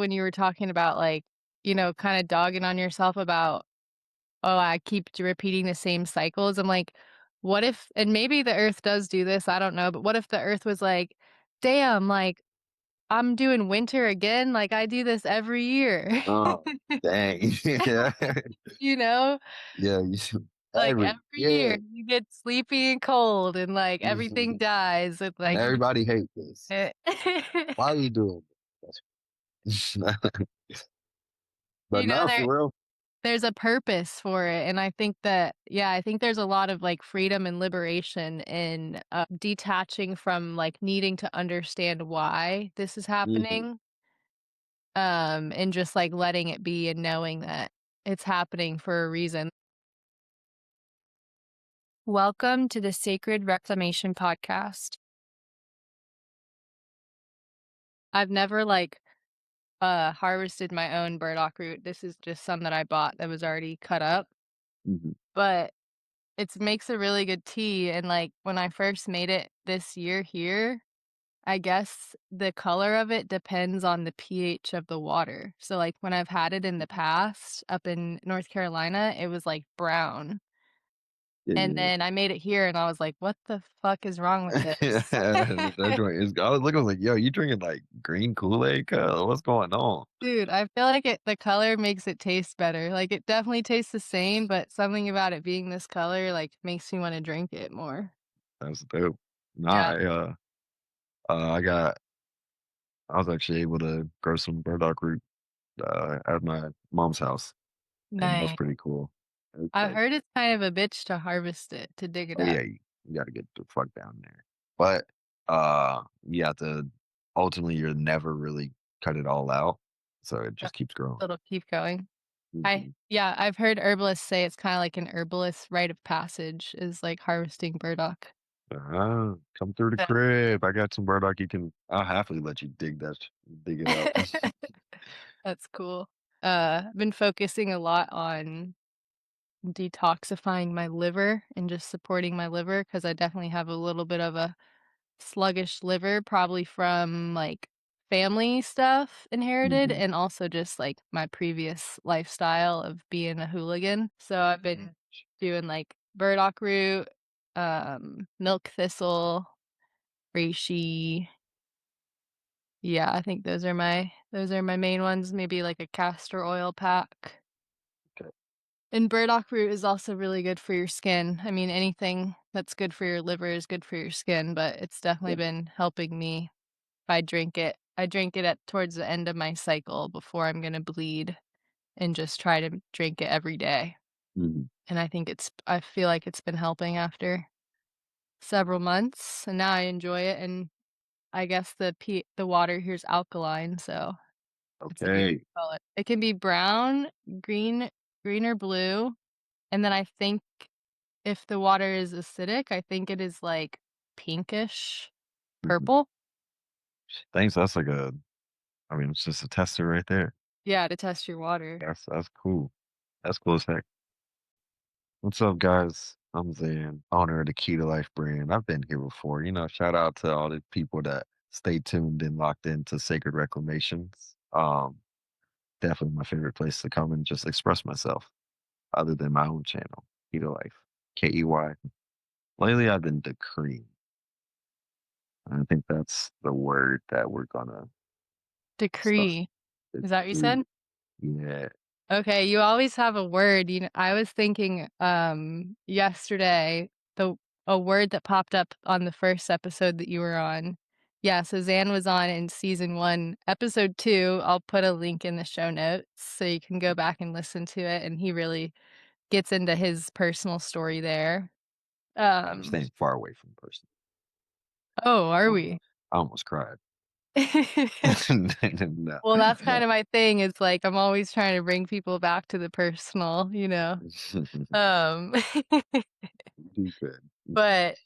when you were talking about, like, kinda dogging on yourself about, "Oh, I keep repeating the same cycles." I'm like, what if and maybe the Earth does do this, I don't know, but what if the Earth was like, "Damn, like, I'm doing winter again, like, I do this every year." Oh, dang. Yeah. You know? Yeah, you should Like, every every year yeah. you get sleepy and cold and, like, everything dies and, And like, everybody hate this. eh Why are you doing this? But You know, no, there for real. there's a purpose for it, and I think that yeah, I think there's a lot of, like, freedom and liberation in, detaching from, like, needing to understand why this is Mhm. happening, and just, like, letting it be and knowing that it's happening for a reason. Welcome to the Sacred Reclamation Podcast. I've never, like, harvested my own burdock root. This is just some that I bought that was already cut up, Mhm. but it makes a really good tea, and, like, when I first made it this year here, I guess the color of it depends on the pH of the water. So, like, when I've had it in the past up in North Carolina, it was, like, brown, Yeah, and yeah, then I made it here, and I was like, "What the fuck is wrong with yeah. this?" That joint is I was looking, I was like, "Yo, you drinking, like, green Kool-Aid, cuz? What's going on?" Dude, I feel like the color makes it taste better. Like, it definitely tastes the same, but something about it being this color, like, makes me wanna drink it more. That's dope. Nah, Yeah, I got I was actually able to grow some burdock root, at my mom's house, and that was nice. pretty cool. It's I like, heard it's kind of a bitch to harvest it, to dig it oh, up. yeah, you gotta get the fuck down there. But, you have to ultimately, you'll never really cut it all out, so it Uh, just keeps growing. It'll keep going. Mhm. I've heard herbalists say it's kinda like an herbalist rite of passage is, like, harvesting burdock. Come through the Yeah. crib. I got some burdock. I'll happily let you dig it up. That's cool. I've been focusing a lot on detoxifying my liver and just supporting my liver because I definitely have a little bit of a sluggish liver, probably from, like, family stuff inherited Mhm. and also just, like, my previous lifestyle of being a hooligan. So I've been doing, like, burdock root, milk thistle, reishi. Yeah, I think those are my main ones, maybe, like, a castor oil pack. Okay. And burdock root is also really good for your skin. I mean, anything that's good for your liver is good for your skin, but it's definitely Yeah. been helping me. I drink it at towards the end of my cycle before I'm gonna bleed and just try to drink it every day. Mhm. And I feel like it's been helping after several months, and now I enjoy it, and I guess the water here is alkaline, so it's a good Okay. color. It can be brown, green green or blue, and then I think if the water is acidic, I think it is, like, pinkish Mhm. purple. Thanks. I mean, it's just a tester right there. Yeah, to test your water. That's cool. That's cool as heck. What's up, guys? I'm Zan, owner of the Key to Life brand. I've been here before. Shout out to all the people that stay tuned and locked into Sacred Reclamations. Definitely my favorite place to come and just express myself, other than my own channel, Key to Life, KEY. Lately, I've been decreeing. I think that's the word that we're gonna discuss. Decree. Is that what you Decree. said? Yeah. Okay, you always have a word, I was thinking, yesterday, a word that popped up on the first episode that you were on. Yeah, so Zan was on in season 1, episode 2, I'll put a link in the show notes so you can go back and listen to it, and he really gets into his personal story there. I'm Um staying far away from the person. Oh, are Um, we? I almost cried. No. Well, that's kinda my thing, it's like, I'm always trying to bring people back to the personal, you know? Um You do good. But,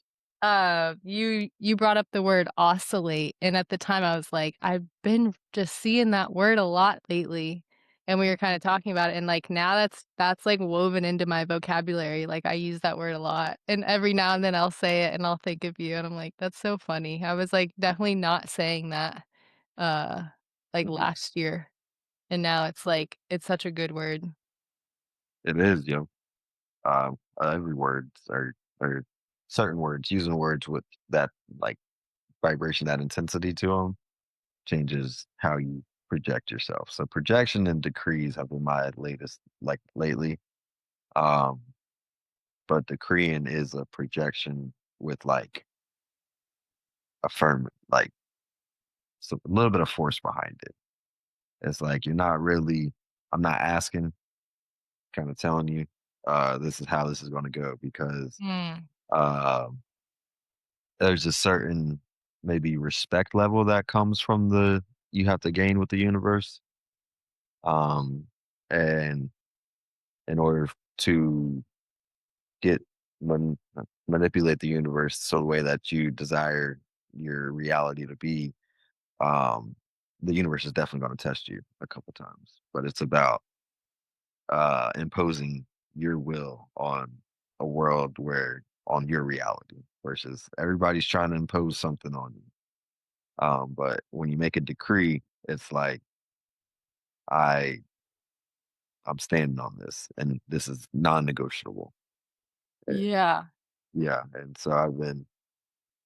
you brought up the word oscillate, and at the time I was like, "I've been just seeing that word a lot lately," and we were kinda talking about it, and, like, now that's, like, woven into my vocabulary, like, I use that word a lot, and every now and then I'll say it, and I'll think of you, and I'm like, "That's so funny." I was, like, definitely not saying that, uh, like, Mhm. last year. and now it's like it's such a good word. It is, you know, every words are certain words, using words with that like vibration, that intensity to them changes how you project yourself. So projection and decrees have been my latest, like lately. Um, but decreeing is a projection with like affirm, like so a little bit of force behind it. It's like you're not really. I'm not asking, kind of telling you, this is how this is going to go because Mm. um, there's a certain maybe respect level that comes from the you have to gain with the universe. And in order to get manipulate the universe so the way that you desire your reality to be, um, the universe is definitely going to test you a couple times. But it's about imposing your will on a world where on your reality versus everybody's trying to impose something on you. But when you make a decree, it's like I I'm standing on this, and this is non-negotiable. Eh, Yeah. Yeah, and so I've been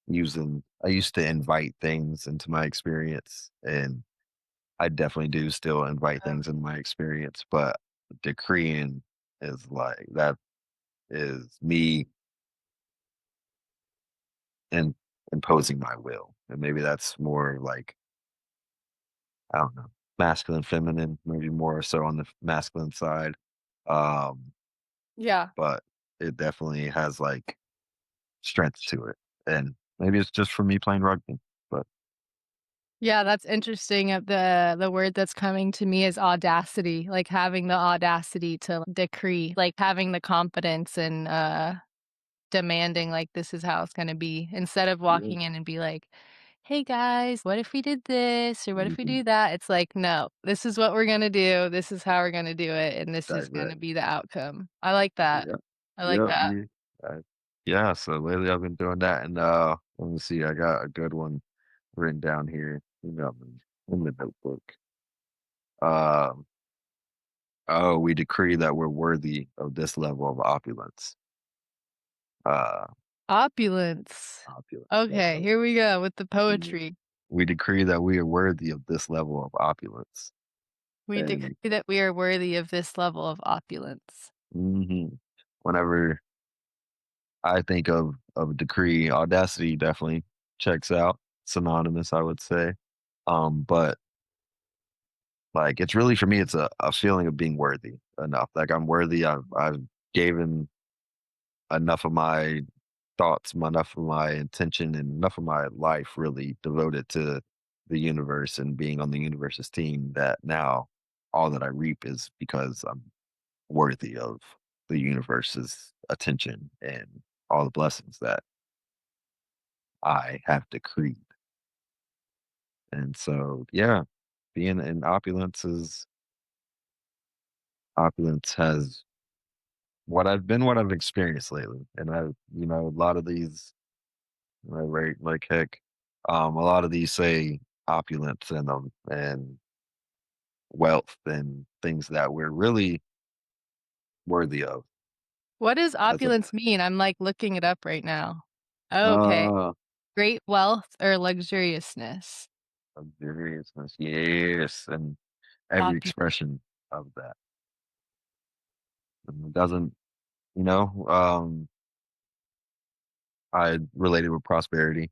using. I used to invite things into my experience, and I definitely do still invite things in my experience. But decreeing is like that is me and imposing my will, and maybe that's more like I don't know, masculine, feminine, maybe more so on the masculine side. Um, Yeah. but it definitely has like strength to it, and maybe it's just for me playing rugby, but Yeah, that's interesting. The word that's coming to me is audacity, like having the audacity to decree, like having the confidence and demanding like this is how it's gonna be instead of yeah, walking in and be like, "Hey guys, what if we did this or what if we mhm, do that?" It's like, "No, this is what we're gonna do. This is how we're gonna do it, and this is gonna direct, be the outcome." I like that. yep, I like yep, that. uh, yeah, so lately I've been doing that, and, let me see, I got a good one written down here, in the notebook. Um, "Oh, we decree that we're worthy of this level of opulence." Uh, Opulence. Opulence, that's Okay, what here we go with the we poetry. we decree that we are worthy of this level of opulence, We and decree that we are worthy of this level of opulence. mhm, whenever I think of decree, audacity definitely checks out, synonymous, I would say. But like it's really for me, it's a feeling of being worthy enough. Like I'm worthy. I've given enough of my thoughts, enough of my intention, and enough of my life really devoted to the universe and being on the universe's team that now all that I reap is because I'm worthy of the universe's attention and all the blessings that I have decreed. And so, yeah, being in opulence has what I've experienced lately. And a lot of these, right, like heck, a lot of these say opulence in them and wealth and things that we're really worthy of. What does As a, opulence mean? I'm, like, looking it up right now. Okay. uh, Great wealth or luxuriousness. luxuriousness, yes, and every Opu expression of that. And it doesn't, you know, I related with prosperity.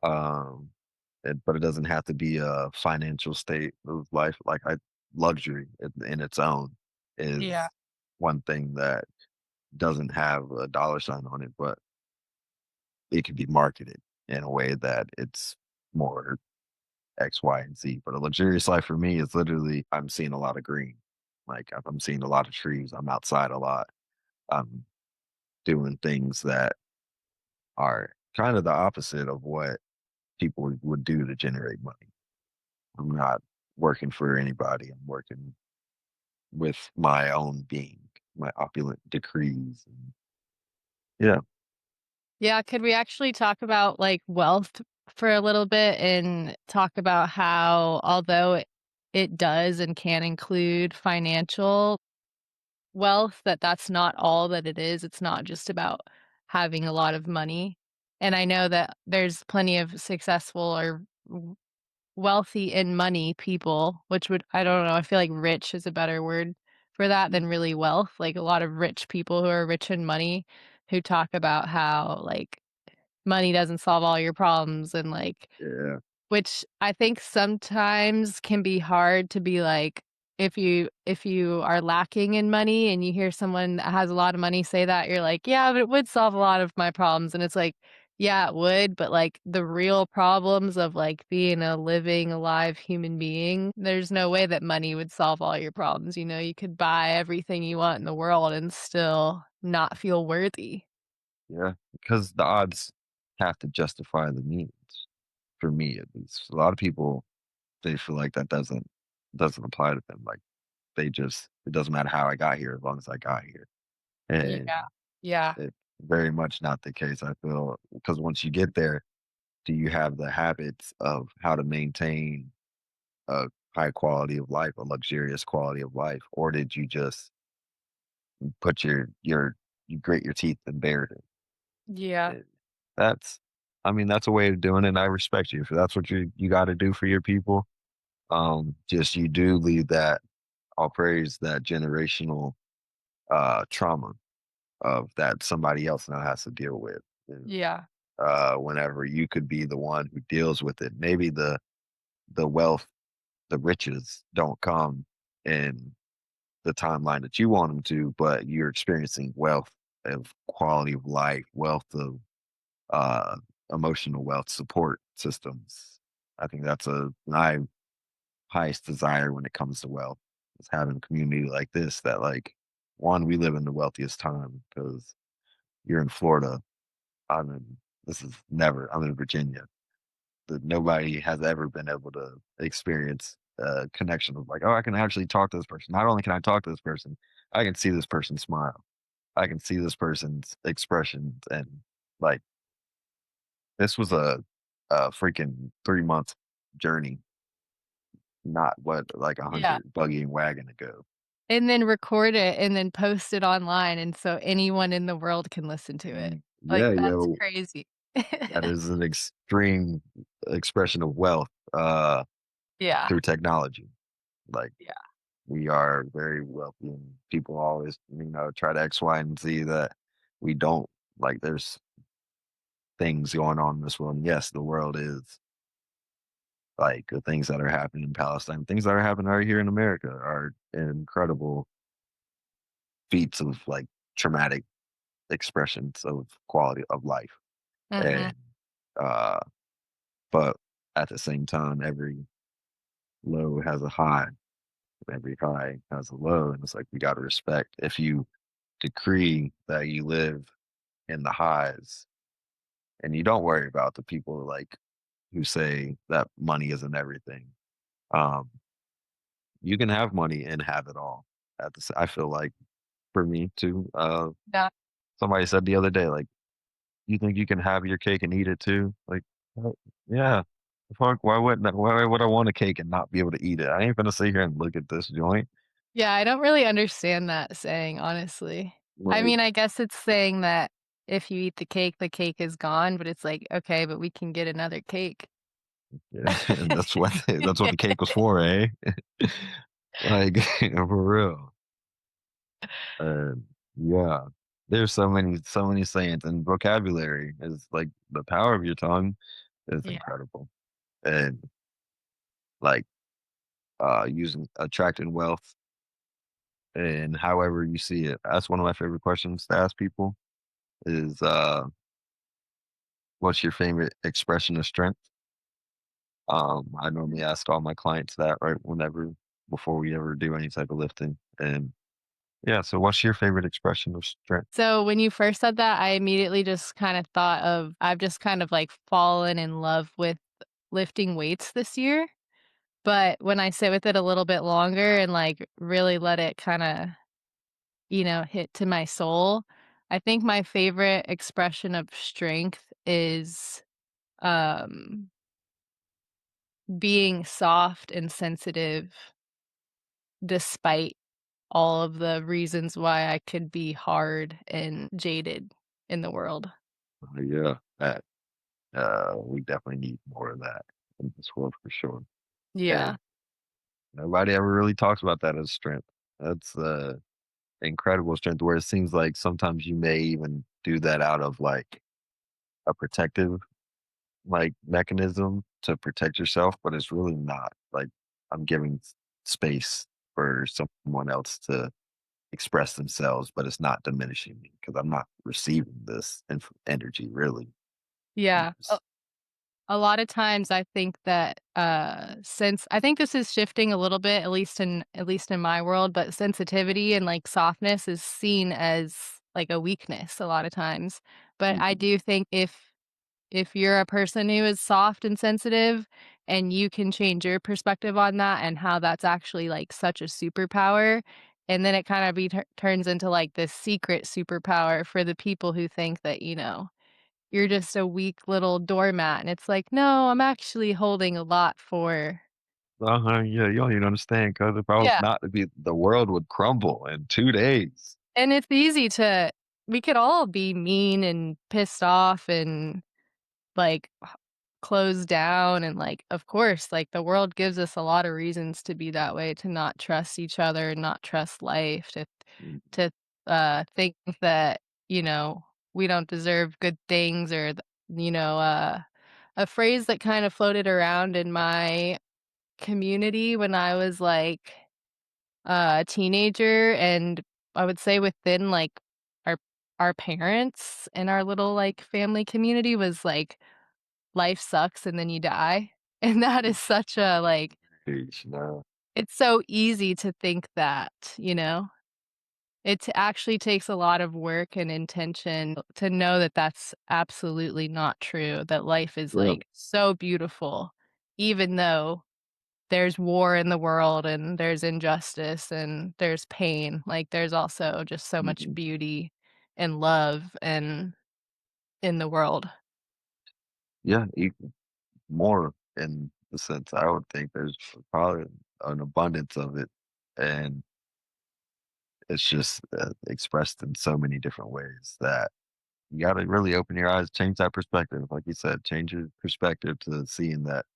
Um, but it doesn't have to be a financial state of life. Like luxury in its own Yeah. is one thing that doesn't have a dollar sign on it, but it can be marketed in a way that it's more X, Y, and Z. But a luxurious life for me is literally I'm seeing a lot of green. Like I'm seeing a lot of trees. I'm outside a lot. I'm doing things that are kind of the opposite of what people would do to generate money. I'm not working for anybody. I'm working with my own being, my opulent decrees. And yeah. Yeah, could we actually talk about, like, wealth for a little bit and talk about how although it does and can include financial wealth, that that's not all that it is. It's not just about having a lot of money. And I know that there's plenty of successful or wealthy in money people, which would I don't know, I feel like rich is a better word for that than really wealth. Like a lot of rich people who are rich in money who talk about how like money doesn't solve all your problems and like Yeah, which I think sometimes can be hard to be like, if you are lacking in money and you hear someone that has a lot of money say that, you're like, "Yeah, but it would solve a lot of my problems." And it's like, yeah, it would, but, like, the real problems of, like, being a living, alive human being, there's no way that money would solve all your problems, you know? You could buy everything you want in the world and still not feel worthy. yeah, because the odds have to justify the means, for me at least. A lot of people, they feel like that doesn't apply to them, like, they just it doesn't matter how I got here as long as I got here, and Yeah. Yeah. it's very much not the case, I feel, because once you get there, do you have the habits of how to maintain a high quality of life, a luxurious quality of life, or did you just put you grit your teeth and bear it? Yeah. And that's I mean, that's a way of doing it, and I respect you. If that's what you gotta do for your people, just you do leave that I'll praise that generational, trauma of that somebody else now has to deal with, and, Yeah. whenever you could be the one who deals with it. Maybe the wealth, the riches don't come in the timeline that you want them to, but you're experiencing wealth of quality of life, wealth of uh, emotional wealth support systems. I think that's my highest desire when it comes to wealth is having a community like this that like one, we live in the wealthiest time because you're in Florida. I'm in this is never I'm in Virginia. That nobody has ever been able to experience a connection of like, oh, I can actually talk to this person. Not only can I talk to this person, I can see this person smile. I can see this person's expressions and like this was a freaking 3 month journey, not what like a Yeah. 100 buggy and wagon ago. And then record it and then post it online, and so anyone in the world can listen to it. Like, Yeah, that's yo, crazy. that is an extreme expression of wealth Yeah, through technology. Like yeah, we are very wealthy, and people always, try to X, Y, and Z that we don't. Like there's things going on in this world. And yes, the world is like the things that are happening in Palestine, things that are happening right here in America are incredible feats of like traumatic expressions of quality of life. mhm, And uh but at the same time, every low has a high, every high has a low. And it's like we gotta respect if you decree that you live in the highs and you don't worry about the people like who say that money isn't everything. Um, you can have money and have it all. I feel like for me too. yeah. Somebody said the other day, like, you think you can have your cake and eat it too? Like, well, yeah. Fuck, why would I want a cake and not be able to eat it? I ain't gonna sit here and look at this joint. Yeah, I don't really understand that saying, honestly. I Like, mean, I guess it's saying that if you eat the cake is gone, but it's like, "Okay, but we can get another cake." yeah, and that's what the cake was for, eh? Like, for real. And yeah, there's so many sayings, and vocabulary is like the power of your tongue is Yeah. incredible. And like using attracting wealth and however you see it. That's one of my favorite questions to ask people is what's your favorite expression of strength? I normally ask all my clients that right whenever before we ever do any type of lifting. And yeah, so what's your favorite expression of strength? So, when you first said that, I immediately just kinda thought of I've just kind of, like, fallen in love with lifting weights this year. But when I sit with it a little bit longer and, like, really let it kinda, hit to my soul, I think my favorite expression of strength is, um, being soft and sensitive despite all of the reasons why I could be hard and jaded in the world. Yeah, that we definitely need more of that in this world for sure. Yeah. And nobody ever really talks about that as strength. That's incredible strength where it seems like sometimes you may even do that out of like a protective like mechanism to protect yourself, but it's really not. Like I'm giving space for someone else to express themselves, but it's not diminishing me because I'm not receiving this energy really. Yeah. It's- A lot of times I think that, since I think this is shifting a little bit, at least in my world, but sensitivity and, like, softness is seen as, like, a weakness a lot of times. But I Mhm. do think if you're a person who is soft and sensitive and you can change your perspective on that and how that's actually, like, such a superpower, and then it kinda be turns into, like, this secret superpower for the people who think that, you're just a weak little doormat, and it's like, "No, I'm actually holding a lot for." Uh-huh, yeah, you don't even understand because if I was Yeah, not to be, the world would crumble in 2 days. and it's easy to we could all be mean and pissed off and, like, closed down and, like, of course, like, the world gives us a lot of reasons to be that way, to not trust each other, not trust life, to, think that, we don't deserve good things or a phrase that kind of floated around in my community when I was, like, a teenager, and I would say within, like, our our parents and our little, like, family community was, like, "Life sucks and then you die." And that is such a, like Jeez, no. it's so easy to think that, you know? It actually takes a lot of work and intention to know that that's absolutely not true, that life is, Yeah. like, so beautiful even though there's war in the world and there's injustice and there's pain, like, there's also just so much Mhm. beauty and love and in the world. Yeah, more in the sense I would think there's probably an abundance of it, and it's just expressed in so many different ways that you got to really open your eyes, change that perspective. Like you said, change your perspective to seeing that,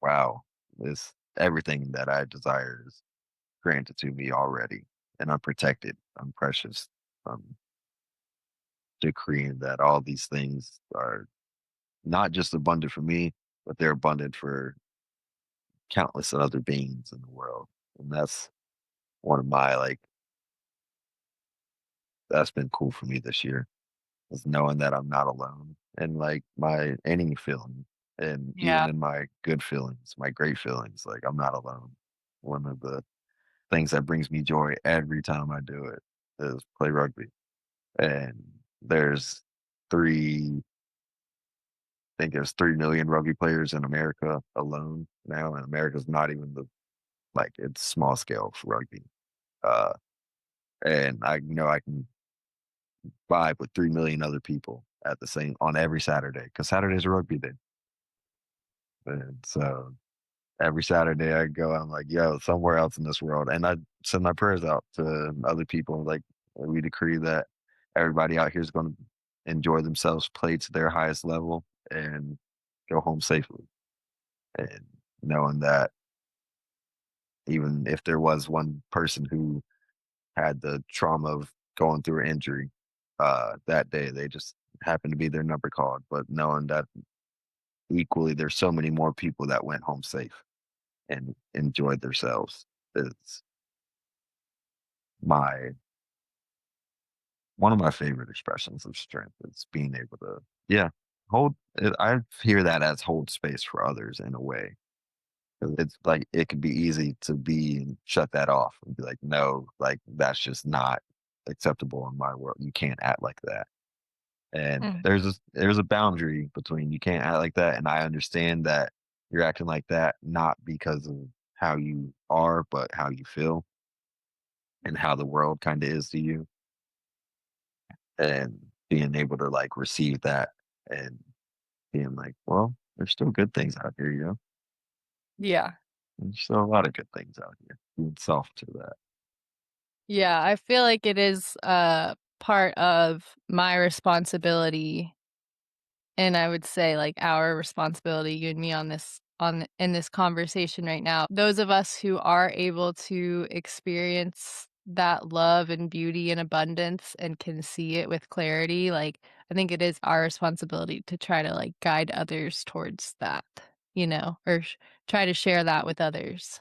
wow, this everything that I desire is granted to me already, and I'm protected, I'm precious. I'm decreeing that all these things are not just abundant for me, but they're abundant for countless other beings in the world. And that's one of my like that's been cool for me this year is knowing that I'm not alone in like my any feeling and even Yeah. in my good feelings, my great feelings, like I'm not alone. One of the things that brings me joy every time I do it is play rugby. And there's three I think there's 3 million rugby players in America alone now, and America's not even the like it's small scale for rugby. Uh and I know I can vibe with 3 million other people at the same on every Saturday because Saturday's a rugby day. And so every Saturday I go, I'm like, yo, somewhere else in this world. And I send my prayers out to other people. Like we decree that everybody out here is going to enjoy themselves, play to their highest level, and go home safely. And knowing that even if there was one person who had the trauma of going through an injury that day, they just happened to be their number called. But knowing that equally, there's so many more people that went home safe and enjoyed themselves. It's my one of my favorite expressions of strength is being able to, yeah, hold. I hear that as hold space for others in a way. 'Cause it's like it could be easy to be and shut that off and be like, no, like that's just not acceptable in my world. You can't act like that. And Mm. there's a boundary between you can't act like that, and I understand that you're acting like that not because of how you are, but how you feel and how the world kind of is to you, and being able to like receive that and being like, well, there's still good things out here, you know. Yeah. There's still a lot of good things out here. Being soft to that. Yeah, I feel like it is, part of my responsibility, and I would say, like, our responsibility, you and me on in this conversation right now. Those of us who are able to experience that love and beauty and abundance and can see it with clarity, like, I think it is our responsibility to try to, like, guide others towards that, or try to share that with others.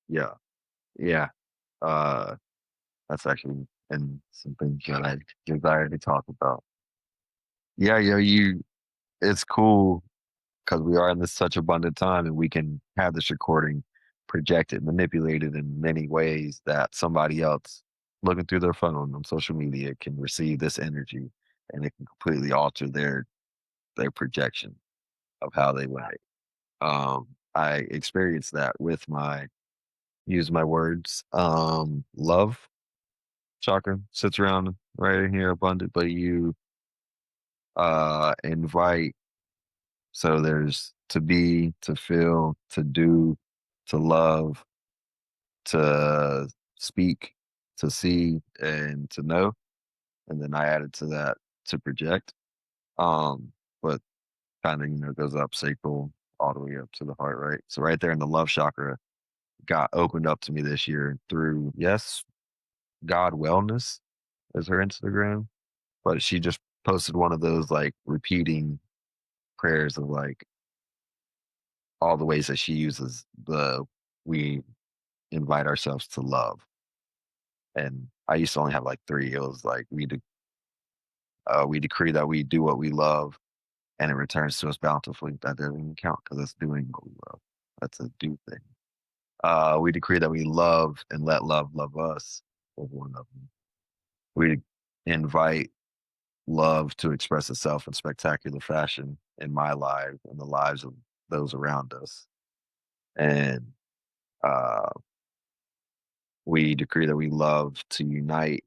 Yeah. Yeah. Uh, that's actually and some things that I desire to talk about. Yeah, it's cool because we are in this such abundant time and we can have this recording projected, manipulated in many ways that somebody else looking through their phone on social media can receive this energy and it can completely alter their projection of how they went. I experienced that with my use my words. Love chakra sits around right in here abundant, but you invite so there's to be, to feel, to do, to love, to speak, to see, and to know. And then I added to that to project. Um, but kind of, goes up sacral all the way up to the heart, right? So right there in the love chakra got opened up to me this year through, yes, God Wellness is her Instagram, but she just posted one of those like repeating prayers of like all the ways that she uses the we invite ourselves to love. And I used to only have like three. It was like we decree that we do what we love, and it returns to us bountifully. That doesn't even count because it's doing what we love. That's a do thing. We decree that we love and let love love us. Was one of them. We invite love to express itself in spectacular fashion in my life and the lives of those around us. And uh, we decree that we love to unite,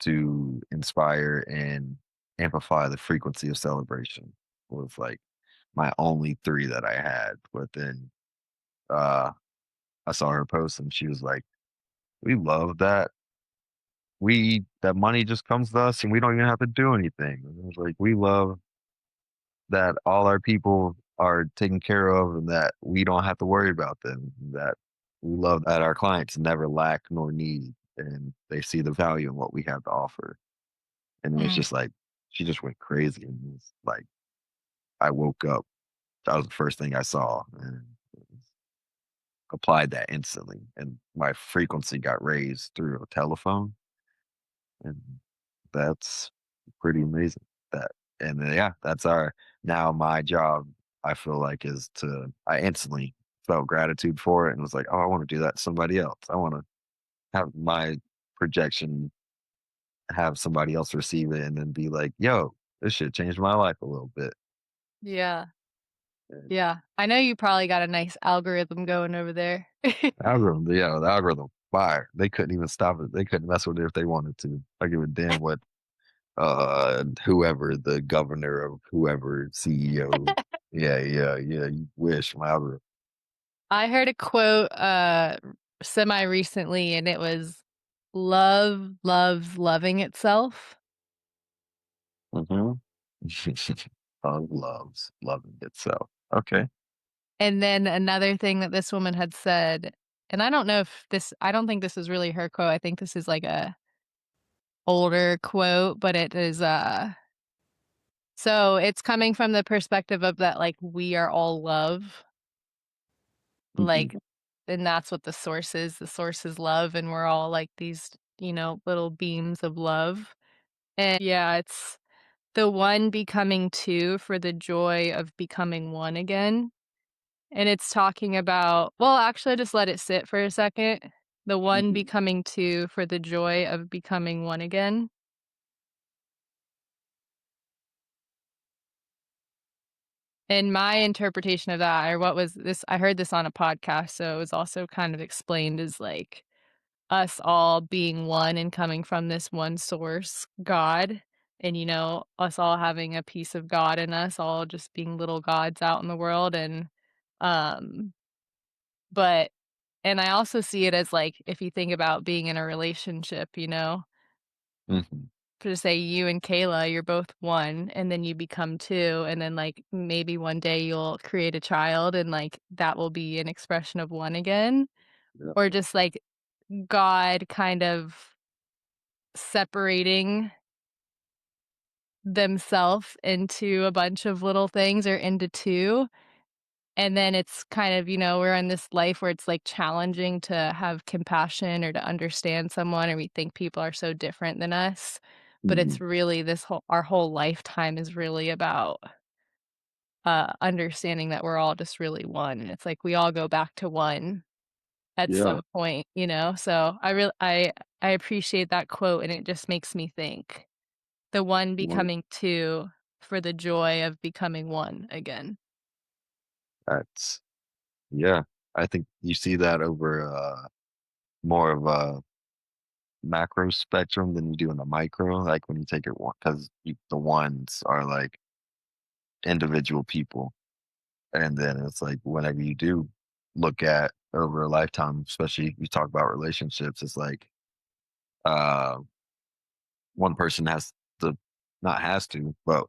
to inspire, and amplify the frequency of celebration. Was like my only three that I had. But then uh, I saw her post and she was like, "We love that that money just comes to us and we don't even have to do anything." And it was like, "We love that all our people are taken care of and that we don't have to worry about them. That we love that our clients never lack nor need and they see the value in what we have to offer." And it was Mm. just like, she just went crazy. And it was like, I woke up. That was the first thing I saw and applied that instantly. And my frequency got raised through a telephone. And that's pretty amazing. That and yeah, that's our now my job. I feel like is to I instantly felt gratitude for it and was like, oh, I want to do that to somebody else. I want to have my projection have somebody else receive it and then be like, yo, this shit changed my life a little bit. Yeah. And Yeah. I know you probably got a nice algorithm going over there. algorithm, yeah, the algorithm, fire. They couldn't even stop it. They couldn't mess with it if they wanted to. I give a damn what whoever the governor of whoever CEO. Yeah, you wish my algorithm. I heard a quote, semi recently, and it was, "Love loves loving itself." Mhm. Love loves loving itself. Okay. And then another thing that this woman had said, and I don't think this is really her quote, I think this is like a older quote, but it is, so it's coming from the perspective of that, like, we are all love, Mhm. like, and that's what the source is love, and we're all like these, little beams of love. And yeah, it's the one becoming two for the joy of becoming one again. And it's talking about, well, actually, just let it sit for a second. The one Mhm. becoming two for the joy of becoming one again. And my interpretation of that, or what was this, I heard this on a podcast, so it was also kind of explained as like us all being one and coming from this one source, God, and, us all having a piece of God in us, all just being little gods out in the world. And, um, but and I also see it as, like, if you think about being in a relationship, Mhm. to say you and Kayla, you're both 1, and then you become 2, and then, like, maybe one day you'll create a child, and, like, that will be an expression of 1 again, Yeah. or just, like, God kind of separating themselves into a bunch of little things or into 2. And then it's kind of, we're in this life where it's, like, challenging to have compassion or to understand someone, or we think people are so different than us, but it's Mhm. really this whole our whole lifetime is really about, understanding that we're all just really 1, and it's like we all go back to 1 at Yeah. some point, So I appreciate that quote, and it just makes me think, the 1 Well, becoming 2 for the joy of becoming 1 again. that's yeah. I think you see that over, more of a macro spectrum than you do in the micro, like, when you take it one 'cause the ones are, like, individual people, and then it's like, whenever you do look at over a lifetime, especially you talk about relationships, it's like, uh, one person has to not has to, but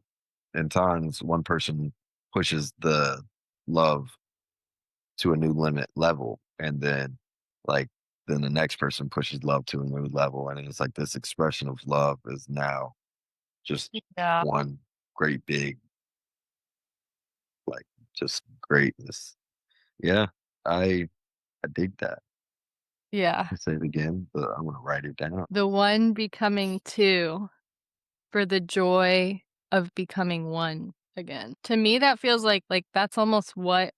in times, one person pushes the love to a new limit level, and then, like, then the next person pushes love to a new level, and it's like this expression of love is now just Yeah. one great big, like, just greatness. Yeah, I I dig that. Yeah. I say it again, but I'm gonna write it down. The 1 becoming 2 for the joy of becoming 1 again. To me, that feels like that's almost what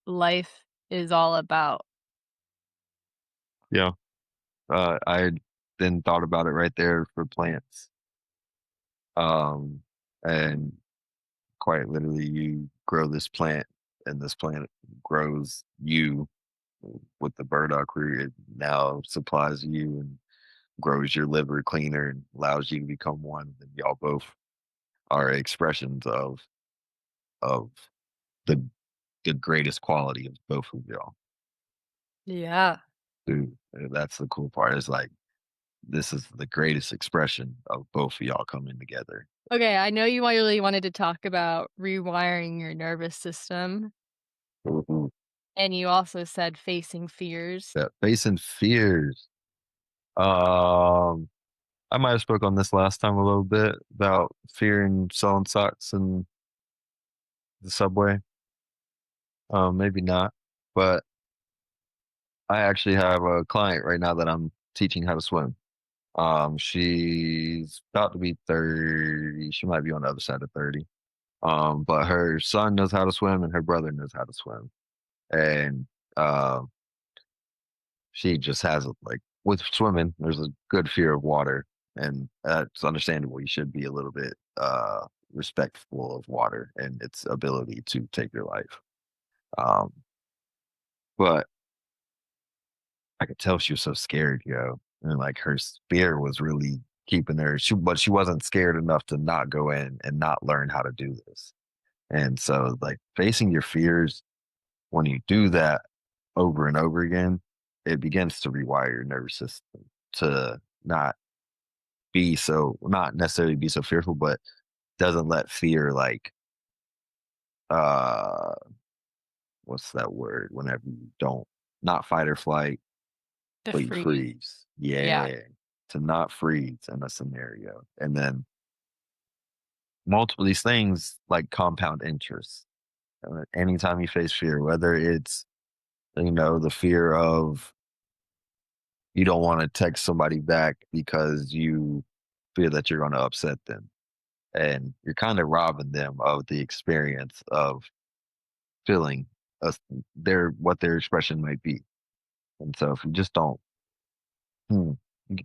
life is all about. Yeah, I then thought about it right there for plants. And quite literally, you grow this plant, and this plant grows you with the burdock root. It now supplies you and grows your liver cleaner and allows you to become one. And y'all both are expressions of the the greatest quality of both of y'all. Yeah. Dude, that's the cool part. Is like this is the greatest expression of both of y'all coming together. Okay, I know you really wanted to talk about rewiring your nervous system, Mhm. and you also said facing fears. Yeah, facing fears. Um, I might have spoke on this last time a little bit about fearing selling socks in the subway. Maybe not, but I actually have a client right now that I'm teaching how to swim. She's about to be 30. She might be on the other side of 30. But her son knows how to swim and her brother knows how to swim. And um, she just has like with swimming, there's a good fear of water, and that's understandable. You should be a little bit respectful of water and its ability to take your life. Um, but I could tell she was so scared, and like her fear was really keeping her. But she wasn't scared enough to not go in and not learn how to do this. And so, like facing your fears, when you do that over and over again, it begins to rewire your nervous system to not not necessarily be so fearful, but doesn't let fear like uh what's that word? Whenever you don't not fight or flight, To but you freeze. freeze. Yeah. Yeah. To not freeze in a scenario. And then multiple these things like compound interest. Anytime you face fear, whether it's the fear of you don't want to text somebody back because you fear that you're going to upset them. And you're kind of robbing them of the experience of feeling a, what their expression might be. And so if you just don't hmm, you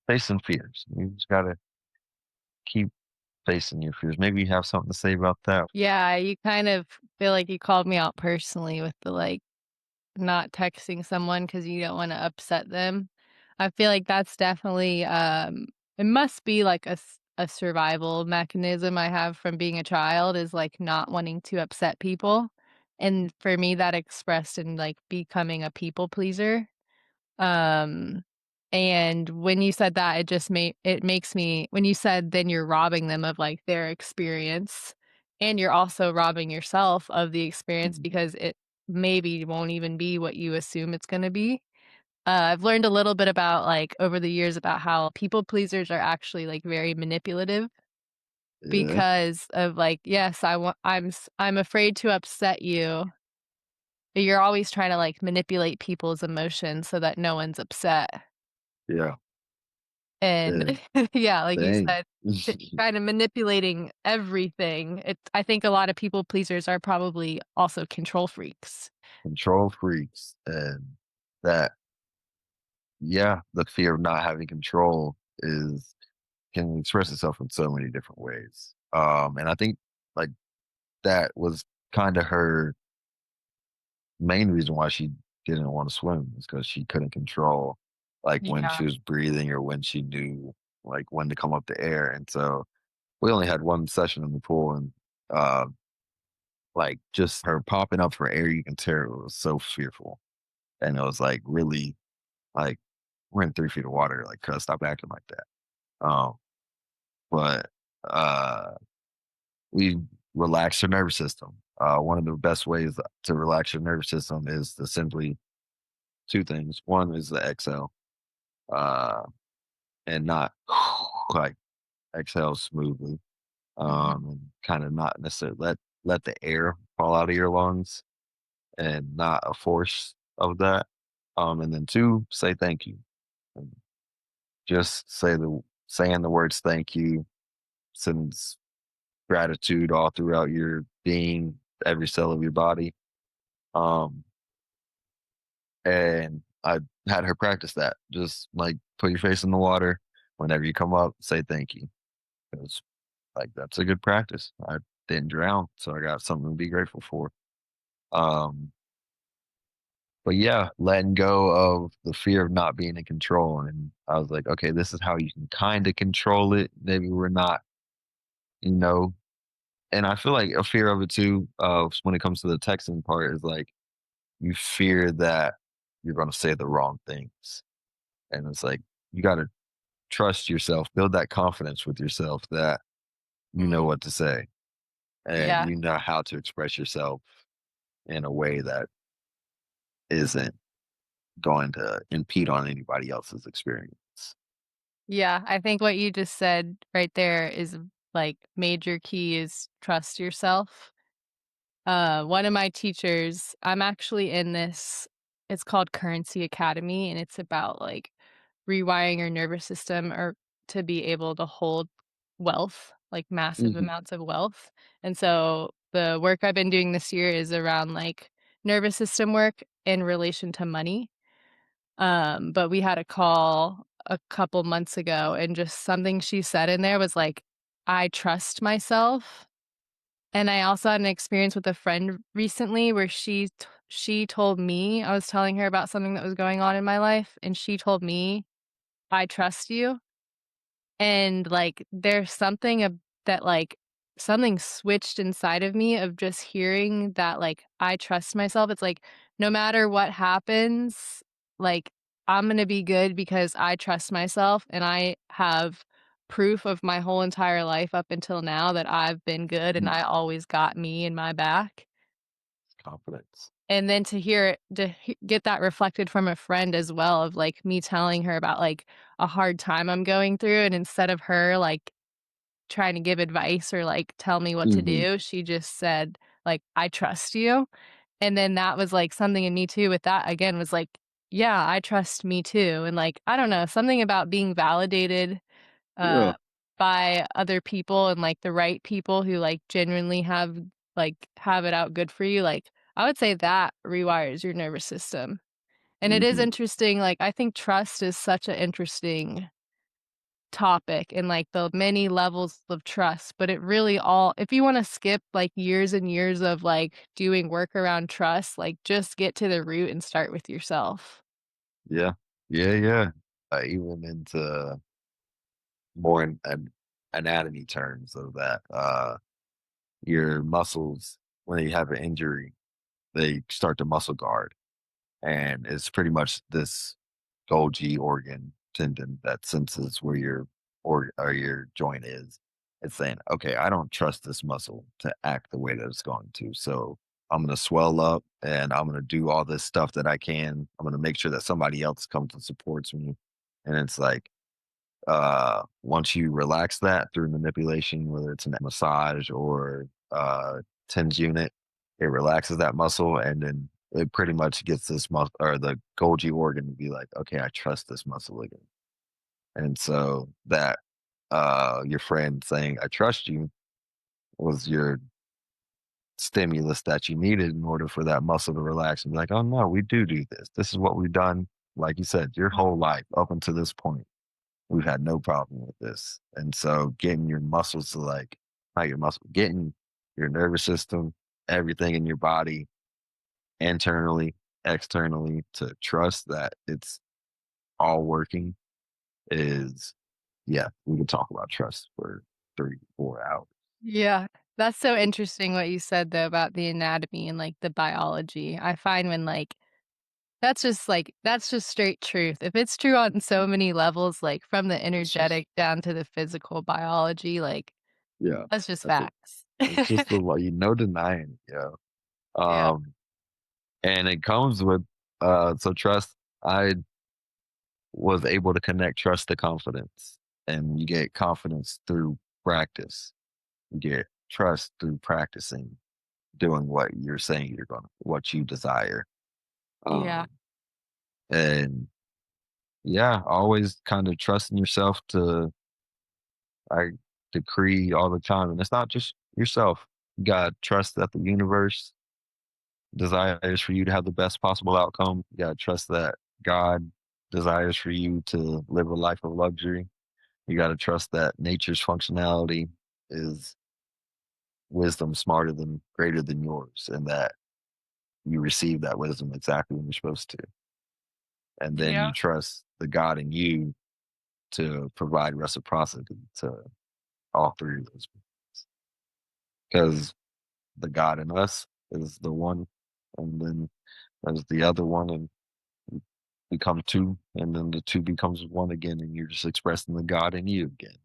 face some fears, you just got to keep facing your fears. Maybe you have something to say about that. Yeah, you kind of feel like you called me out personally with the, like, not texting someone because you don't wanna upset them. I feel like that's definitely, it must be like a survival mechanism I have from being a child is, like, not wanting to upset people. and for me, that expressed in, like, becoming a people pleaser. Um, and when you said that, it makes me when you said then you're robbing them of, like, their experience, and you're also robbing yourself of the experience Mhm. because it maybe won't even be what you assume it's gonna be. I've learned a little bit about, like, over the years about how people pleasers are actually, like, very manipulative Yeah, because of, like, yes, I'm afraid to upset you. You're always trying to, like, manipulate people's emotions so that no one's upset. yeah, And yeah. yeah, like you Dang. said, kinda manipulating everything. I think a lot of people pleasers are probably also control freaks. Control freaks, and that yeah, the fear of not having control is can express itself in so many different ways. And I think like that was kind of her main reason why she didn't want to swim is because she couldn't control like when Yeah. she was breathing or when she knew like when to come up the air. And so we only had one session in the pool, and uh like just her popping up for air, you can tell it was so fearful. And it was like really like we're in 3 feet of water, like, cuz stop acting like that. Um, but uh we relax your nervous system. One of the best ways to relax your nervous system is to simply two things. One is the exhale, uh, and not like exhale smoothly, Mhm. and kind of not necessarily let the air fall out of your lungs and not a force of that. And then two, say thank you. And just saying the words thank you sends gratitude all throughout your being, every cell of your body. Um, and I had her practice that. Just like put your face in the water. Whenever you come up, say thank you. It's like that's a good practice. I didn't drown, so I got something to be grateful for. Um, but yeah, letting go of the fear of not being in control. And I was like, okay, this is how you can kind of control it. Maybe we're not, you know. And I feel like a fear of it too, when it comes to the texting part, is like you fear that you're going to say the wrong things. And it's like, you got to trust yourself, build that confidence with yourself that you know Mm. what to say and Yeah. you know how to express yourself in a way that isn't going to impede on anybody else's experience. Yeah, I think what you just said right there is, like, major key is trust yourself. One of my teachers I'm actually in this it's called Currency Academy, and it's about, like, rewiring your nervous system or to be able to hold wealth, like, massive Mhm. amounts of wealth, and so the work I've been doing this year is around, like, nervous system work in relation to money. But we had a call a couple months ago, and just something she said in there was like, "I trust myself." And I also had an experience with a friend recently where she told me I was telling her about something that was going on in my life, and she told me, "I trust you." And, like, there's something that, like something switched inside of me of just hearing that, like, I trust myself. It's like, no matter what happens, like, I'm gonna be good because I trust myself, and I have proof of my whole entire life up until now that I've been good and Mm. I always got me in my back. Confidence. And then to hear it get that reflected from a friend as well of, like, me telling her about, like, a hard time I'm going through, and instead of her, like, trying to give advice or, like, tell me what to Mhm. do, she just said, like, "I trust you." And then that was, like, something in me too with that again was like, "Yeah, I trust me too." And, like, I don't know, something about being validated, uh, Yeah. by other people and, like, the right people who, like, genuinely have it out good for you, like, I would say that rewires your nervous system. And it is Mhm. interesting, like, I think trust is such a interesting topic and, like, the many levels of trust, but it really all if you wanna skip, like, years and years of, like, doing work around trust, like, just get to the root and start with yourself. Yeah. Yeah, yeah. Even into more in anatomy terms of that, your muscles, when you have an injury, they start to muscle guard, and it's pretty much this Golgi organ tendon that senses where or your joint is. It's saying, okay, I don't trust this muscle to act the way that it's going to. So I'm going to swell up and I'm going to do all this stuff that I can. I'm going to make sure that somebody else comes and supports me. And it's like, once you relax that through manipulation, whether it's a massage or TENS unit, it relaxes that muscle, and then it pretty much gets this muscle or the Golgi organ to be like, okay, I trust this muscle again. And so that your friend saying, I trust you was your stimulus that you needed in order for that muscle to relax and be like, oh no, we do this. This is what we've done. Like you said, your whole life up until this point we've had no problem with this. And so getting your muscles to like, not your muscle, getting your nervous system, everything in your body, internally, externally, to trust that it's all working is, yeah, we could talk about trust for 3 4 hours. Yeah. That's so interesting what you said, though, about the anatomy and, like, the biology. I find when, like that's just straight truth. If it's true on so many levels, like, from the It's just, energetic down to the physical biology, like, yeah, that's just that's it. facts. It's just the, like, no denying it, Yeah. Um, and it comes with, so trust. I was able to connect trust to confidence. And you get confidence through practice. You get trust through practicing doing what you're saying you're going to, what you desire. Yeah. Um, and yeah, always kind of trusting yourself to, I decree all the time. And it's not just yourself. You got to trust that the universe desires for you to have the best possible outcome. You got to trust that God desires for you to live a life of luxury. You got to trust that nature's functionality is wisdom smarter than greater than yours, and that you receive that wisdom exactly when you're supposed to. And then Yeah. you trust the God in you to provide reciprocity to all three of those. Because the God in us is the one, and then there's the other one, and you become two, and then the two becomes one again, and you're just expressing the God in you again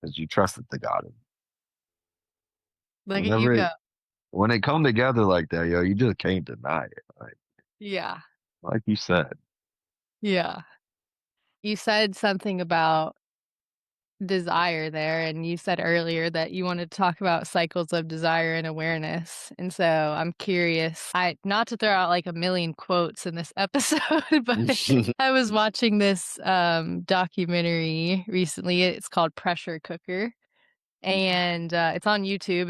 because you trusted the God in you. Look at you Whenever go. it when they come together like that, yo, you just can't deny it. Yeah. Like you said. Yeah. You said something about desire there, and you said earlier that you wanted to talk about cycles of desire and awareness. And so I'm curious, I not to throw out like a million quotes in this episode, but I was watching this documentary recently. It's called Pressure Cooker. And it's on YouTube.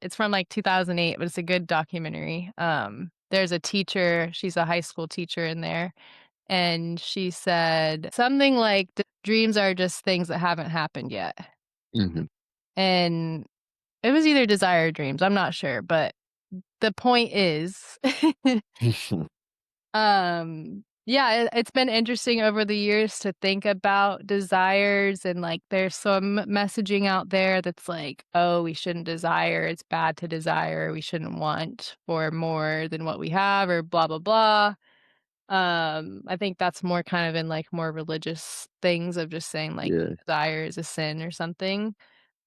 It's from like 2008, but it's a good documentary. There's a teacher, she's a high school teacher in there, and she said something like, dreams are just things that haven't happened yet." Mhm. And it was either desire or dreams, I'm not sure, but the point is, yeah, it's been interesting over the years to think about desires, and, like, there's some messaging out there that's like, "Oh, we shouldn't desire, it's bad to desire, we shouldn't want for more than what we have," or blah, blah, blah. I think that's more kind of in, like, more religious things of just saying, like, Yeah. desire is a sin or something.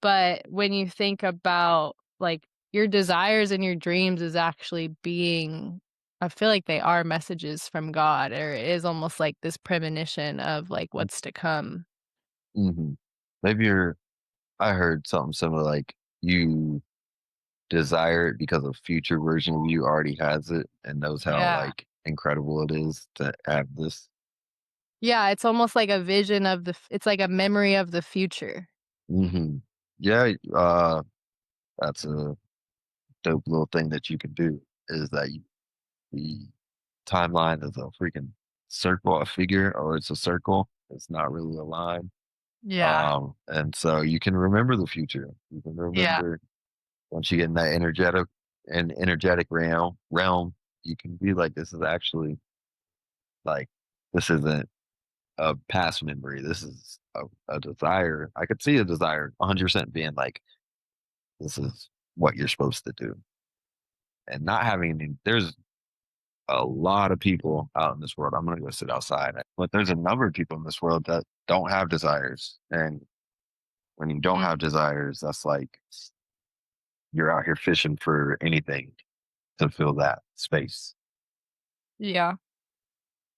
But when you think about, like, your desires and your dreams is actually being, I feel like they are messages from God, or it is almost like this premonition of, like, what's to come. Mhm. Maybe you're I heard something similar, like, you desire it because a future version of you already has it and knows how, Yeah. like, incredible it is to have this. Yeah, it's almost like a vision of it's like a memory of the future. Mhm. Yeah, that's a dope little thing that you can do, is that you the timeline is a freaking circle, a figure, or it's a circle. It's not really a line. Yeah. And so you can remember the future. You can Yeah. remember once you get in that energetic realm, you can be like, this is actually like, this isn't a past memory. This is a desire. I could see a desire 100% being like, this is what you're supposed to do. and not having any, there's a lot of people out in this world. I'm gonna go sit outside, but there's a number of people in this world that don't have desires, and when you don't Mm, have desires, that's like you're out here fishing for anything to fill that space. yeah,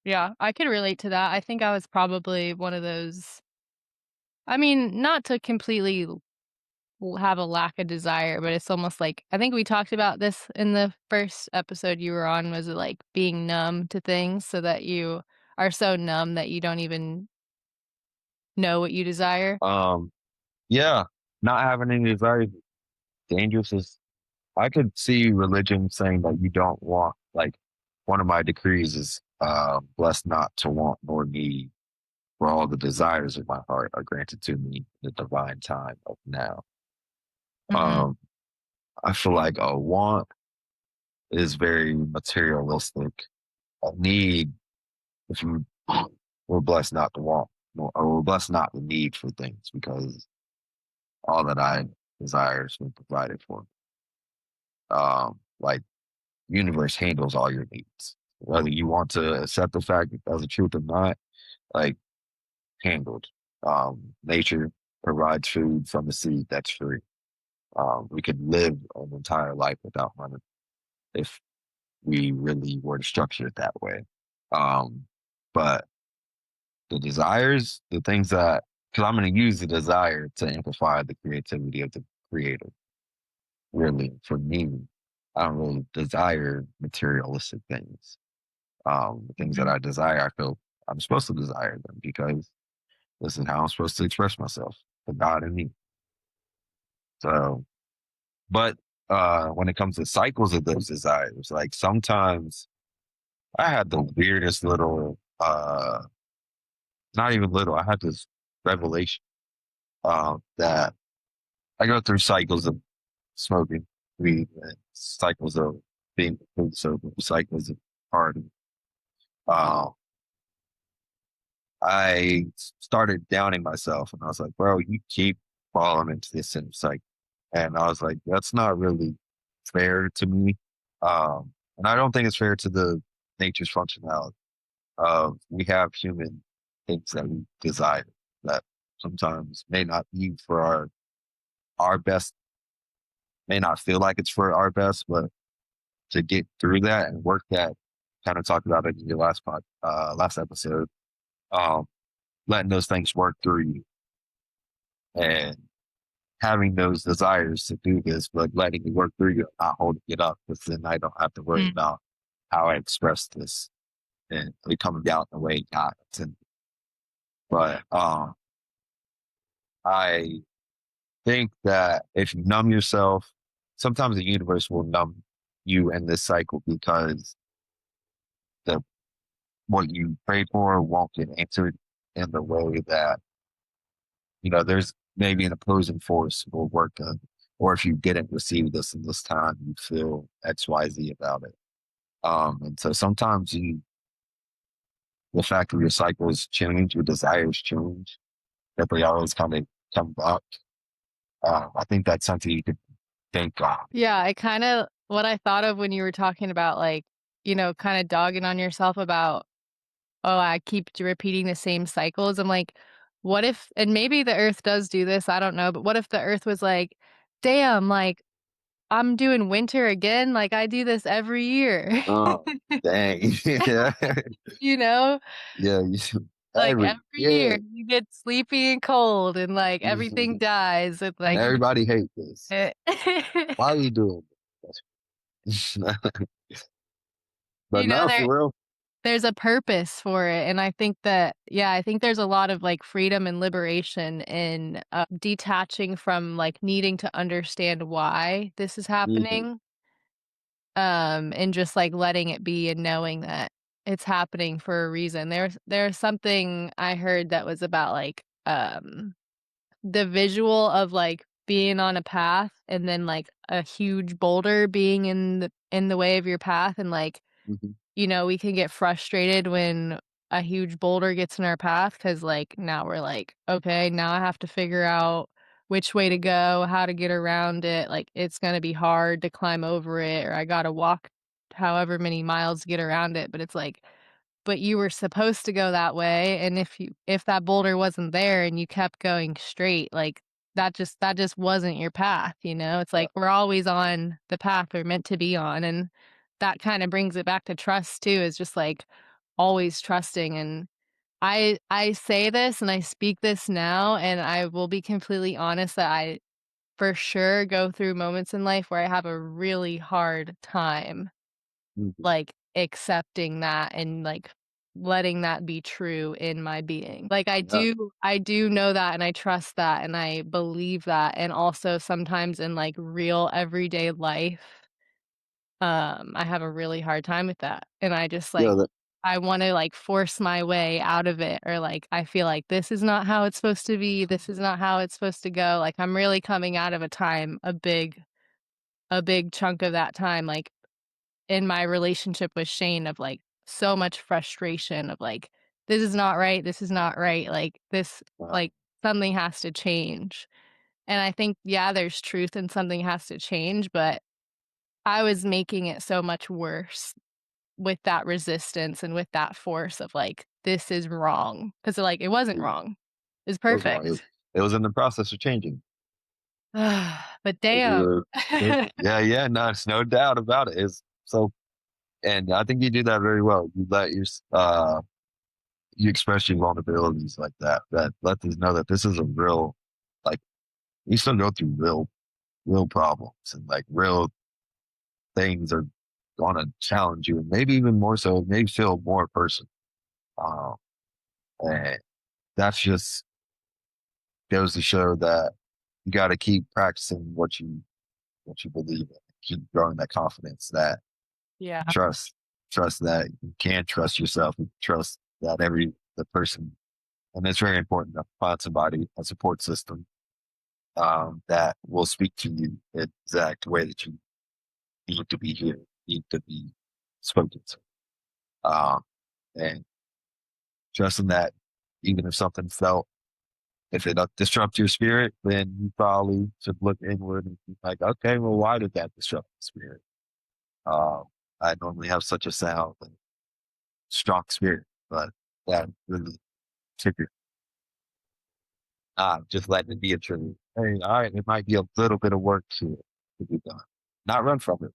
yeah, I can relate to that. I think I was probably one of those. I mean, not to completely have a lack of desire, but it's almost like I think we talked about this in the first episode you were on, was it like being numb to things so that you are so numb that you don't even know what you desire? Um, yeah, not having any desires is dangerous. Is I could see religion saying that you don't want, like, one of my decrees is blessed not to want nor need, for all the desires of my heart are granted to me in the divine time of now. Mhm, Um, I feel like a want is very materialistic. A need, if you we're blessed not to want, or we're blessed not to need for things, because all that I desire has been provided for me. Like, universe handles all your needs, whether you want to accept the fact as a truth or not. Like, handled. Nature provides food from the seed that's free. We could live an entire life without money if we really were to structure it that way. Um, but the desires, the things that, because I'm going to use the desire to amplify the creativity of the creator. Really, for me, I don't really desire materialistic things. The things that mhm. I desire, I feel I'm supposed to desire them because this is how I'm supposed to express myself, the God in me. So, but when it comes to cycles of those desires, like sometimes I had the weirdest little, not even little, I had this revelation that I go through cycles of smoking weed, and cycles of being food sober, cycles of partying. Um, I started downing myself, and I was like, bro, you keep falling into this same cycle. And I was like, that's not really fair to me. And I don't think it's fair to the nature's functionality. We have human things that we desire that sometimes may not be for our best, may not feel like it's for our best, but to get through that and work that, kind of talked about it in your last episode, um, letting those things work through you and having those desires to do this, but letting it work through you, not holding it up, because then I don't have to worry Mm. about how I express this and it coming out in a way not intended. But I think that if you numb yourself, sometimes the universe will numb you in this cycle because the what you pray for won't get answered in the way that, there's maybe an opposing force will work on, or if you didn't receive this in this time, you feel XYZ about it. And so sometimes the fact that your cycles change, your desires change, that they always kind of come back. I think that's something you could think on. Yeah, I kinda what I thought of when you were talking about, like, kinda dogging on yourself about, "Oh, I keep repeating the same cycles." I'm like, what if, and maybe the Earth does do this, I don't know, but what if the Earth was like, "Damn, like, I'm doing winter again, like, I do this every year." Oh, dang. Yeah. You know? Yeah. Like, every Yeah. year you get sleepy and cold and, like, everything And dies and, like, everybody hates this. eh Why are you doing this? But you know, no, for real. there's a purpose for it, and I think that yeah, I think there's a lot of, like, freedom and liberation in, detaching from, like, needing to understand why this is Mhm, happening, and just, like, letting it be and knowing that it's happening for a reason. There's something I heard that was about, like, the visual of, like, being on a path and then, like, a huge boulder being in the way of your path and, like, mhm. we can get frustrated when a huge boulder gets in our path because, like, now we're like, "Okay, now I have to figure out which way to go, how to get around it, like, it's gonna be hard to climb over it, or I gotta walk however many miles to get around it, but it's like, but you were supposed to go that way, and if that boulder wasn't there and you kept going straight, like, that just wasn't your path, you know? It's Yeah. like we're always on the path we're meant to be on, and that kinda brings it back to trust too, is just, like, always trusting, and I say this and I speak this now, and I will be completely honest that I for sure go through moments in life where I have a really hard time, Mhm. like, accepting that and, like, letting that be true in my being. Like, Yeah. I do know that, and I trust that, and I believe that, and also sometimes in, like, real everyday life, I have a really hard time with that, and I just, Yeah, like, I wanna, like, force my way out of it, or, like, I feel like this is not how it's supposed to be, this is not how it's supposed to go, like, I'm really coming out of a time, a big chunk of that time, like, in my relationship with Shane, of, like, so much frustration of, like, this is not right, like, this uh, like, something has to change, and I think, yeah, there's truth in something has to change, but I was making it so much worse with that resistance and with that force of, like, "This is wrong," 'cause, like, it wasn't it wrong. It's was wrong. perfect. It was in the process of changing. But As you damn. were yeah, yeah, no, it's no doubt about it. It's so and I think you do that very well. You let you express your vulnerabilities like that. That lets us know that this is a real like you still go through real problems and like real things are gonna challenge you and maybe even more so, maybe feel more personal. Um, and that's just goes to show that you gotta keep practicing what you believe in. Keep growing that confidence, that Yeah. trust, trust that you can trust yourself, and trust that the person, and it's very important to find somebody, a support system, that will speak to you the exact way that you need to be here, need to be spoken to, um, and trusting that even if something felt, if it disrupts your spirit, then you probably should look inward and be like, okay, well, why did that disrupt the spirit? Um, I normally have such a sound and strong spirit, but that really triggered. Just letting it be a trigger. Hey, all right, it might be a little bit of work to be done. Not run from it.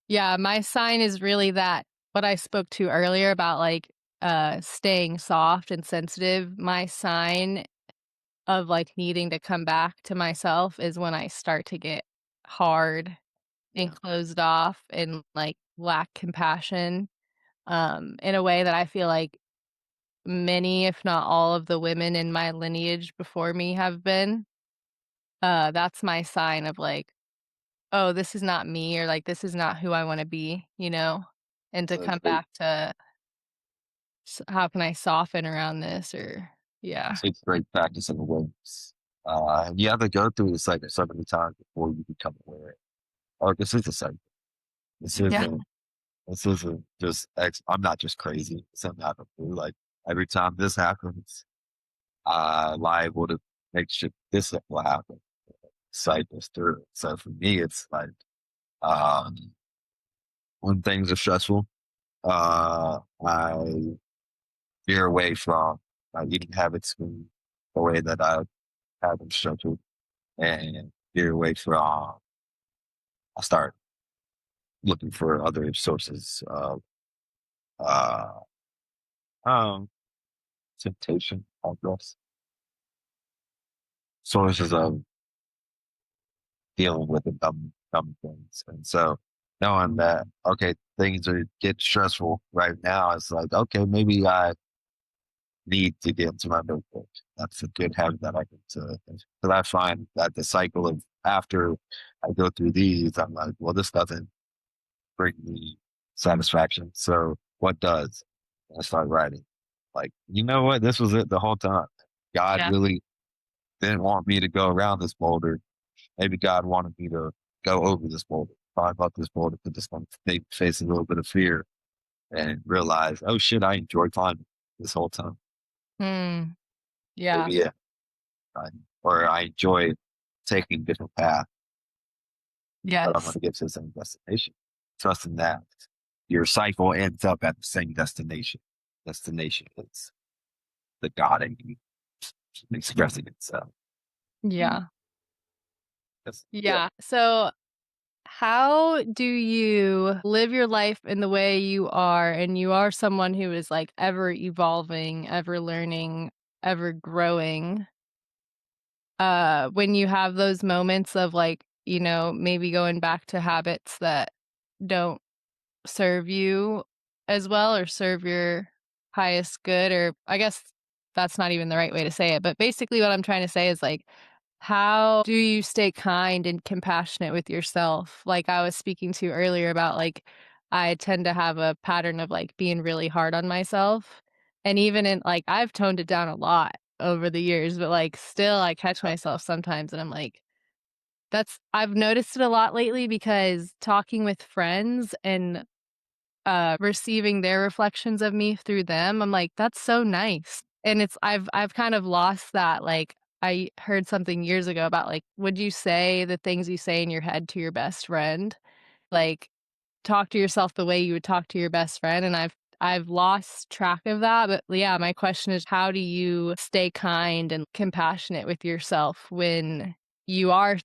Yeah, my sign is really that what I spoke to earlier about, like, staying soft and sensitive, my sign of, like, needing to come back to myself is when I start to get hard and Yeah. closed off and, like, lack compassion, in a way that I feel like many, if not all of the women in my lineage before me have been. That's my sign of, like, "Oh, this is not me," or, like, "This is not who I wanna be," you know? And to So come back to how can I soften around this, or yeah. it's great practice in awareness. You have to go through the cycle so many times before you become aware. Oh, this is a cycle. This Yeah. isn't This isn't just I'm not just crazy. Something happened. Like every time this happens, liable to make sure this will happen. Cycles through. So for me, it's like um, when things are stressful, I veer away from my eating habits in the way that I have them structured, and veer away from. I start looking for other sources of uh, um, temptation, I guess, sources of dealing with the dumb things. And so knowing that, okay, things are get stressful right now, it's like, okay, maybe I need to get into my notebook. That's a good habit that I can because I find that the cycle of after I go through these, I'm like, well, this doesn't bring me satisfaction. So what does? And I start writing. Like, you know what? This was it the whole time. God Yeah. really didn't want me to go around this boulder. Maybe God wanted me to go over this boulder, climb up this boulder, put this one, maybe face a little bit of fear and realize, oh shit, I enjoy climbing this whole time. Mm, yeah. Maybe yeah, or I enjoy taking different paths, but I'm going Yes. to get to the same destination, trusting that your cycle ends up at the same destination. Destination is the God in you expressing itself. Yeah. Yeah. Yeah. So how do you live your life in the way you are, and you are someone who is, like, ever evolving, ever learning, ever growing, when you have those moments of, like, maybe going back to habits that don't serve you as well or serve your highest good, or I guess that's not even the right way to say it, but basically what I'm trying to say is, like, how do you stay kind and compassionate with yourself? Like I was speaking to earlier about, like, I tend to have a pattern of, like, being really hard on myself, and even in like, I've toned it down a lot over the years, but, like, still I catch myself sometimes and I'm like, I've noticed it a lot lately because talking with friends and receiving their reflections of me through them, I'm like, "That's so nice." And I've kind of lost that, like, I heard something years ago about, like, would you say the things you say in your head to your best friend? Like, talk to yourself the way you would talk to your best friend, and I've lost track of that, but yeah, my question is how do you stay kind and compassionate with yourself when you are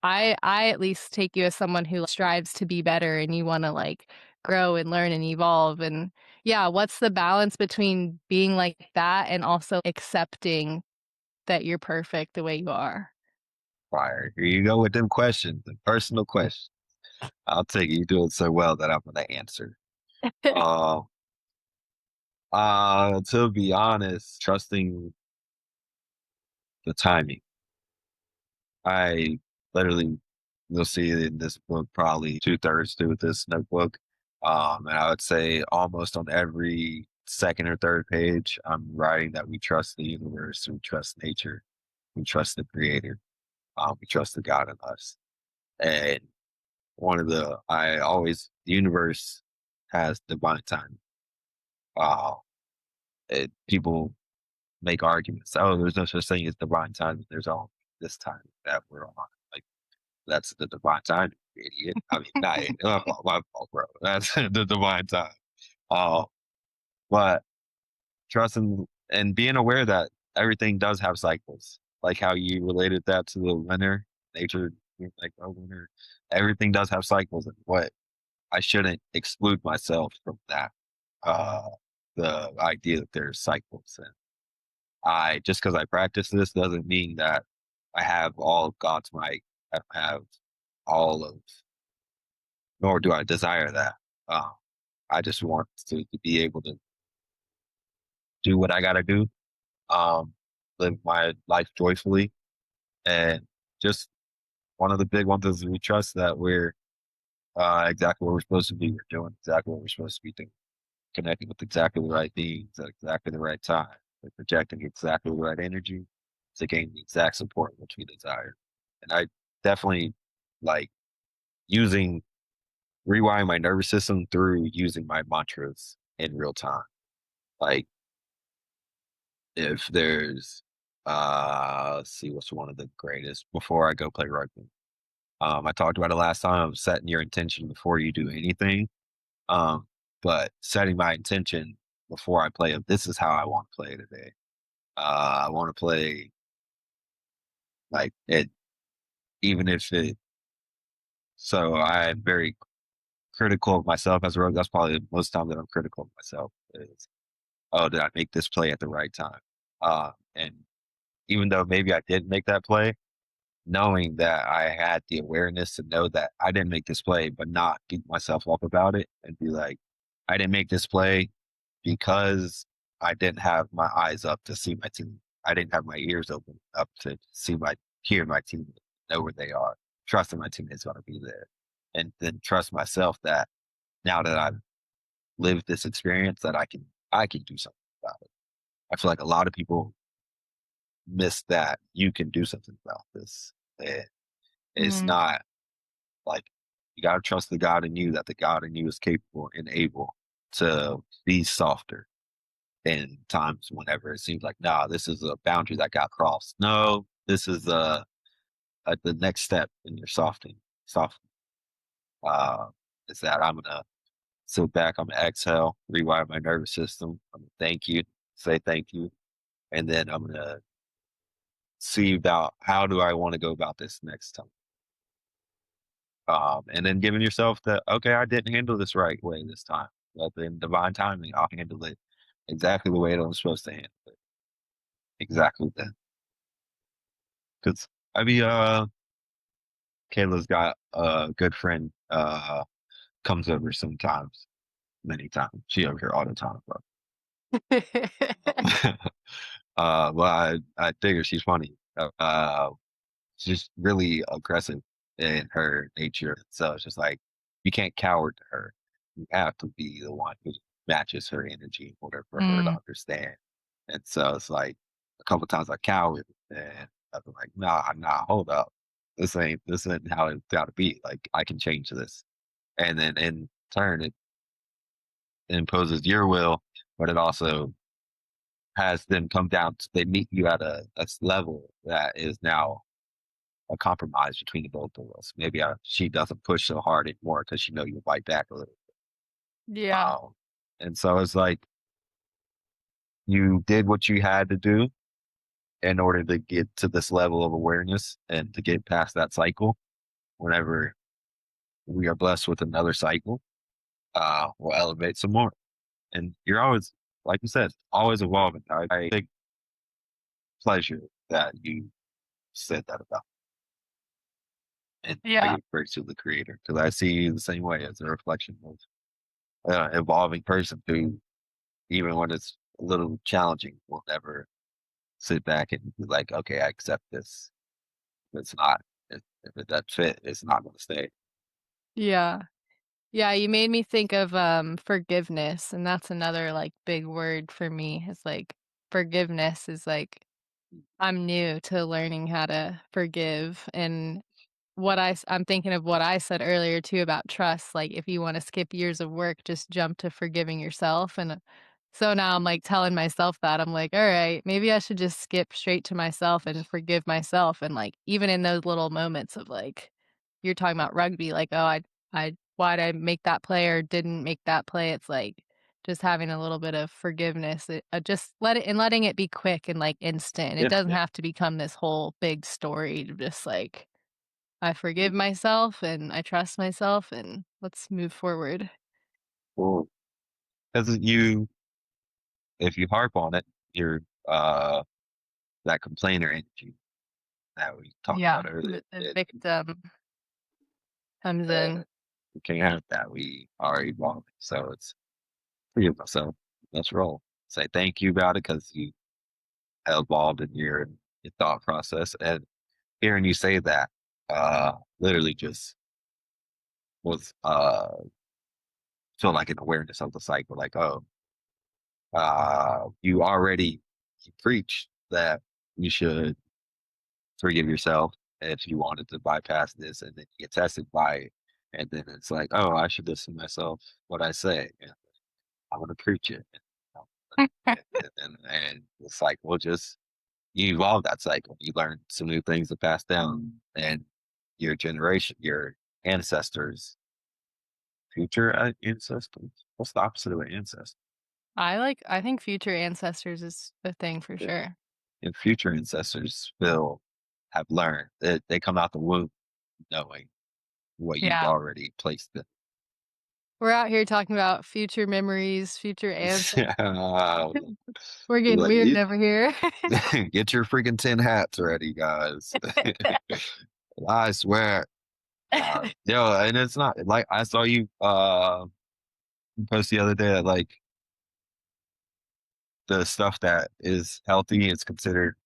I at least take you as someone who strives to be better and you wanna, like, grow and learn and evolve, and yeah, what's the balance between being like that and also accepting that you're perfect the way you are? Fire. Here you go with them questions, the personal questions. I'll take it. You do it so well that I'm going to answer. Uh, to be honest, trusting the timing. I literally, you'll see it in this book, probably two-thirds through this notebook. And I would say almost on every second or third page, I'm writing that we trust the universe, we trust nature, we trust the creator, we trust the God in us. And the universe has divine time. Uh, People make arguments. Oh, there's no such thing as divine time. There's all this time that we're on. Like, that's the divine time, you idiot. I mean, not my fault, bro. That's the divine time. Uh, but trusting and being aware that everything does have cycles, like how you related that to the winter, nature, being like a winter. Everything does have cycles, and what I shouldn't exclude myself from that. Uh, the idea that there's cycles, and I just because I practice this doesn't mean that I have all of God's might. I don't have all of, nor do I desire that. Uh, I just want to be able to do what I got to do, live my life joyfully, and just one of the big ones is we trust that we're exactly where we're supposed to be. We're doing exactly what we're supposed to be doing, connecting with exactly the right beings at exactly the right time. We're projecting exactly the right energy to gain the exact support which we desire. And I definitely like using rewiring my nervous system through using my mantras in real time. Like if there's let's see what's one of the greatest before I go play rugby. I talked about it last time, setting your intention before you do anything. Um, but setting my intention before I play of this is how I want to play today. I want to play like it, even if it. So I'm very critical of myself as a rugby. That's probably the most time that I'm critical of myself is, oh, did I make this play at the right time? And even though maybe I didn't make that play, knowing that I had the awareness to know that I didn't make this play, but not beat myself up about it and be like, I didn't make this play because I didn't have my eyes up to see my team. I didn't have my ears open up to hear my team, know where they are, trusting my teammates going to be there. And then trust myself that now that I've lived this experience that I can do something about it. I feel like a lot of people miss that you can do something about this. And it's Mhm. not like you gotta trust the God in you that the God in you is capable and able to be softer, in times whenever it seems like, nah, this is a boundary that got crossed. No, this is the next step in your softening. Softening is that I'm gonna sit back, I'm gonna exhale, rewire my nervous system. I'm gonna thank you, say thank you, and then I'm gonna see about how do I want to go about this next time. And then giving yourself the okay, I didn't handle this right way this time, but in divine timing, I'll handle it exactly the way that I'm supposed to handle it. Exactly that. Because I mean, Kayla's got a good friend comes over sometimes, many times. She over here all the time, bro. Well, I figure she's funny. She's really aggressive in her nature. So it's just like you can't cower to her. You have to be the one who matches her energy in order for her to Mm, understand. And so it's like a couple times I cowered and I was like, nah, hold up. This ain't how it's gotta be. Like I can change this. And then in turn it imposes your will, but it also has them come down they meet you at a level that is now a compromise between the both of us. Maybe she doesn't push so hard anymore because she know you bite back a little. yeah, And so it's like you did what you had to do in order to get to this level of awareness and to get past that cycle. Whenever we are blessed with another cycle, we'll elevate some more. And you're always, like you said, always evolving. I take pleasure that you said that about. And I yeah, give praise to the creator because I see you the same way as a reflection of evolving person who, even when it's a little challenging, will never sit back and be like, okay, I accept this. If it's not, if it doesn't fit, it's not going to stay. yeah. Yeah, you made me think of, forgiveness, and that's another, like, big word for me, is, like, forgiveness is, like I'm new to learning how to forgive, and I'm thinking of what I said earlier too about trust, like, if you wanna skip years of work, just jump to forgiving yourself, and, so now I'm, like, telling myself that, I'm like, "Alright, maybe I should just skip straight to myself and forgive myself," and, like, even in those little moments of, like you're talking about rugby, like, "Oh, I why'd I make that play or didn't make that play?" It's, like, just having a little bit of forgiveness, just letting it be quick and, like, instant, it Yeah. doesn't have to become this whole big story to just, like I forgive myself and I trust myself and let's move forward. Well, because if you harp on it, you're that complainer energy that we talked Yeah, about earlier. the victim comes in. We can't have that. We are evolving. So it's forgive myself. Let's roll. Say thank you about it because you evolved in your thought process. And hearing you say that, literally just was feel like an awareness of the cycle. Like, oh, you already you preach that you should forgive yourself if you wanted to bypass this, and then you get tested by it, and then it's like, oh, I should listen to myself what I say, and I'm gonna preach it, and the cycle just you evolve that cycle. You learn some new things to pass down, and your generation, your ancestors, future ancestors. What's the opposite of an ancestor? I think future ancestors is a thing for sure. And future ancestors will have learned that they come out the womb knowing what you've Yeah. already placed in. We're out here talking about future memories, future ancestors. Yeah, We're getting like, weird over here. get your freaking tin hats ready, guys. I swear. Yo, and it's not like I saw you post the other day that like the stuff that is healthy is considered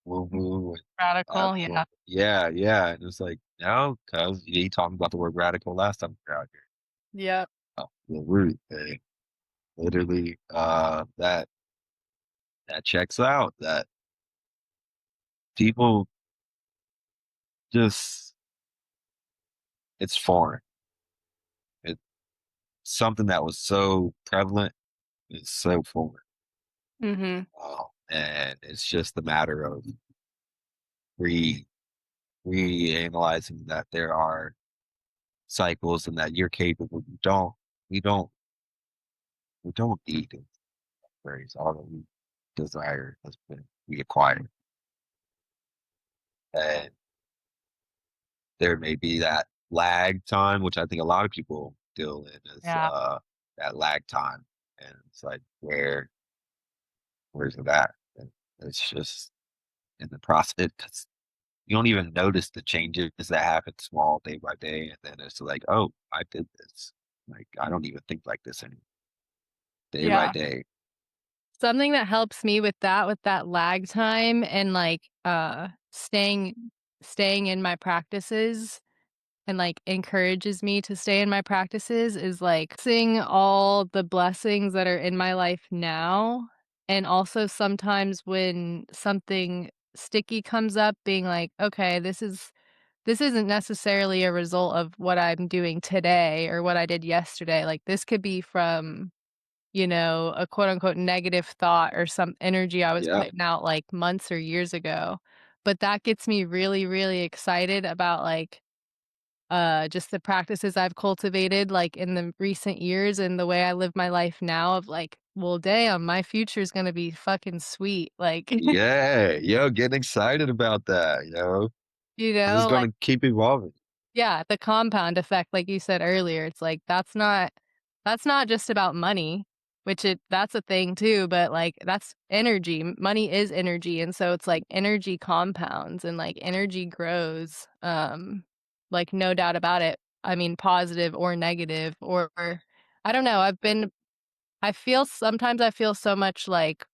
woo woo and Radical, yeah. radical. Yeah, yeah. And it's like, no, because you talking about the word radical last time we were out here. Yep. Oh, the root thing. Literally, that checks out. That people just it's foreign. It's something that was so prevalent is so foreign. Mhm. And it's just a matter of re reanalyzing that there are cycles and that you're capable. We don't we don't need to raise all that we desire has been we acquire. And there may be that lag time, which I think a lot of people deal in is Yeah. that lag time. And it's like where's it at? And it's just in the process. 'Cause you don't even notice the changes that happen small day by day, and then it's like, "Oh, I did this." Like, I don't even think like this anymore, day by Yeah. day. Something that helps me with that lag time and, like, staying in my practices and, like, encourages me to stay in my practices is, like, seeing all the blessings that are in my life now, and also sometimes when something sticky comes up, being like, "Okay, this isn't necessarily a result of what I'm doing today or what I did yesterday, like, this could be from, a quote unquote negative thought or some energy I was Yeah, putting out like months or years ago. But that gets me really, really excited about like just the practices I've cultivated like in the recent years and the way I live my life now of like, well, damn, my future is gonna be fucking sweet. Like, yeah, yo, getting excited about that, 'cause it's like gonna keep evolving. yeah, the compound effect, like you said earlier, it's like that's not just about money, which that's a thing too, but like that's energy. Money is energy, and so it's like energy compounds and like energy grows. Like no doubt about it. I mean, positive or negative, or I don't know. I feel so much like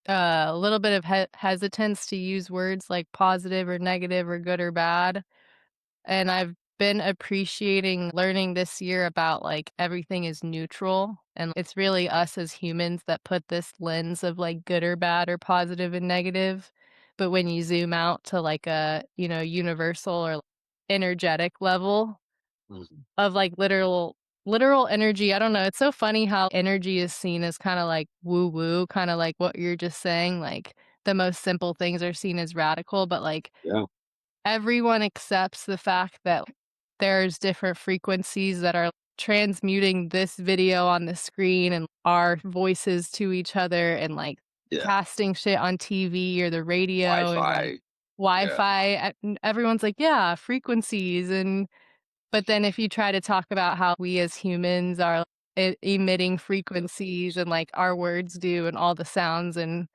a little bit of hesitance to use words like positive or negative or good or bad, and I've been appreciating learning this year about, like, everything is neutral, and it's really us as humans that put this lens of, like, good or bad or positive and negative. But when you zoom out to, like, a, universal or energetic level Mhm. of, like, literal energy, I don't know, it's so funny how energy is seen as kinda, like, woo-woo, kinda like what you're just saying, like, the most simple things are seen as radical, but, like, Yeah, everyone accepts the fact that there's different frequencies that are transmuting this video on the screen and our voices to each other and, like, yeah. casting shit on TV or the radio and, like, Wi-Fi, yeah, Wi-Fi, everyone's like, "Yeah, frequencies," and but then if you try to talk about how we as humans are emitting frequencies and, like, our words do and all the sounds and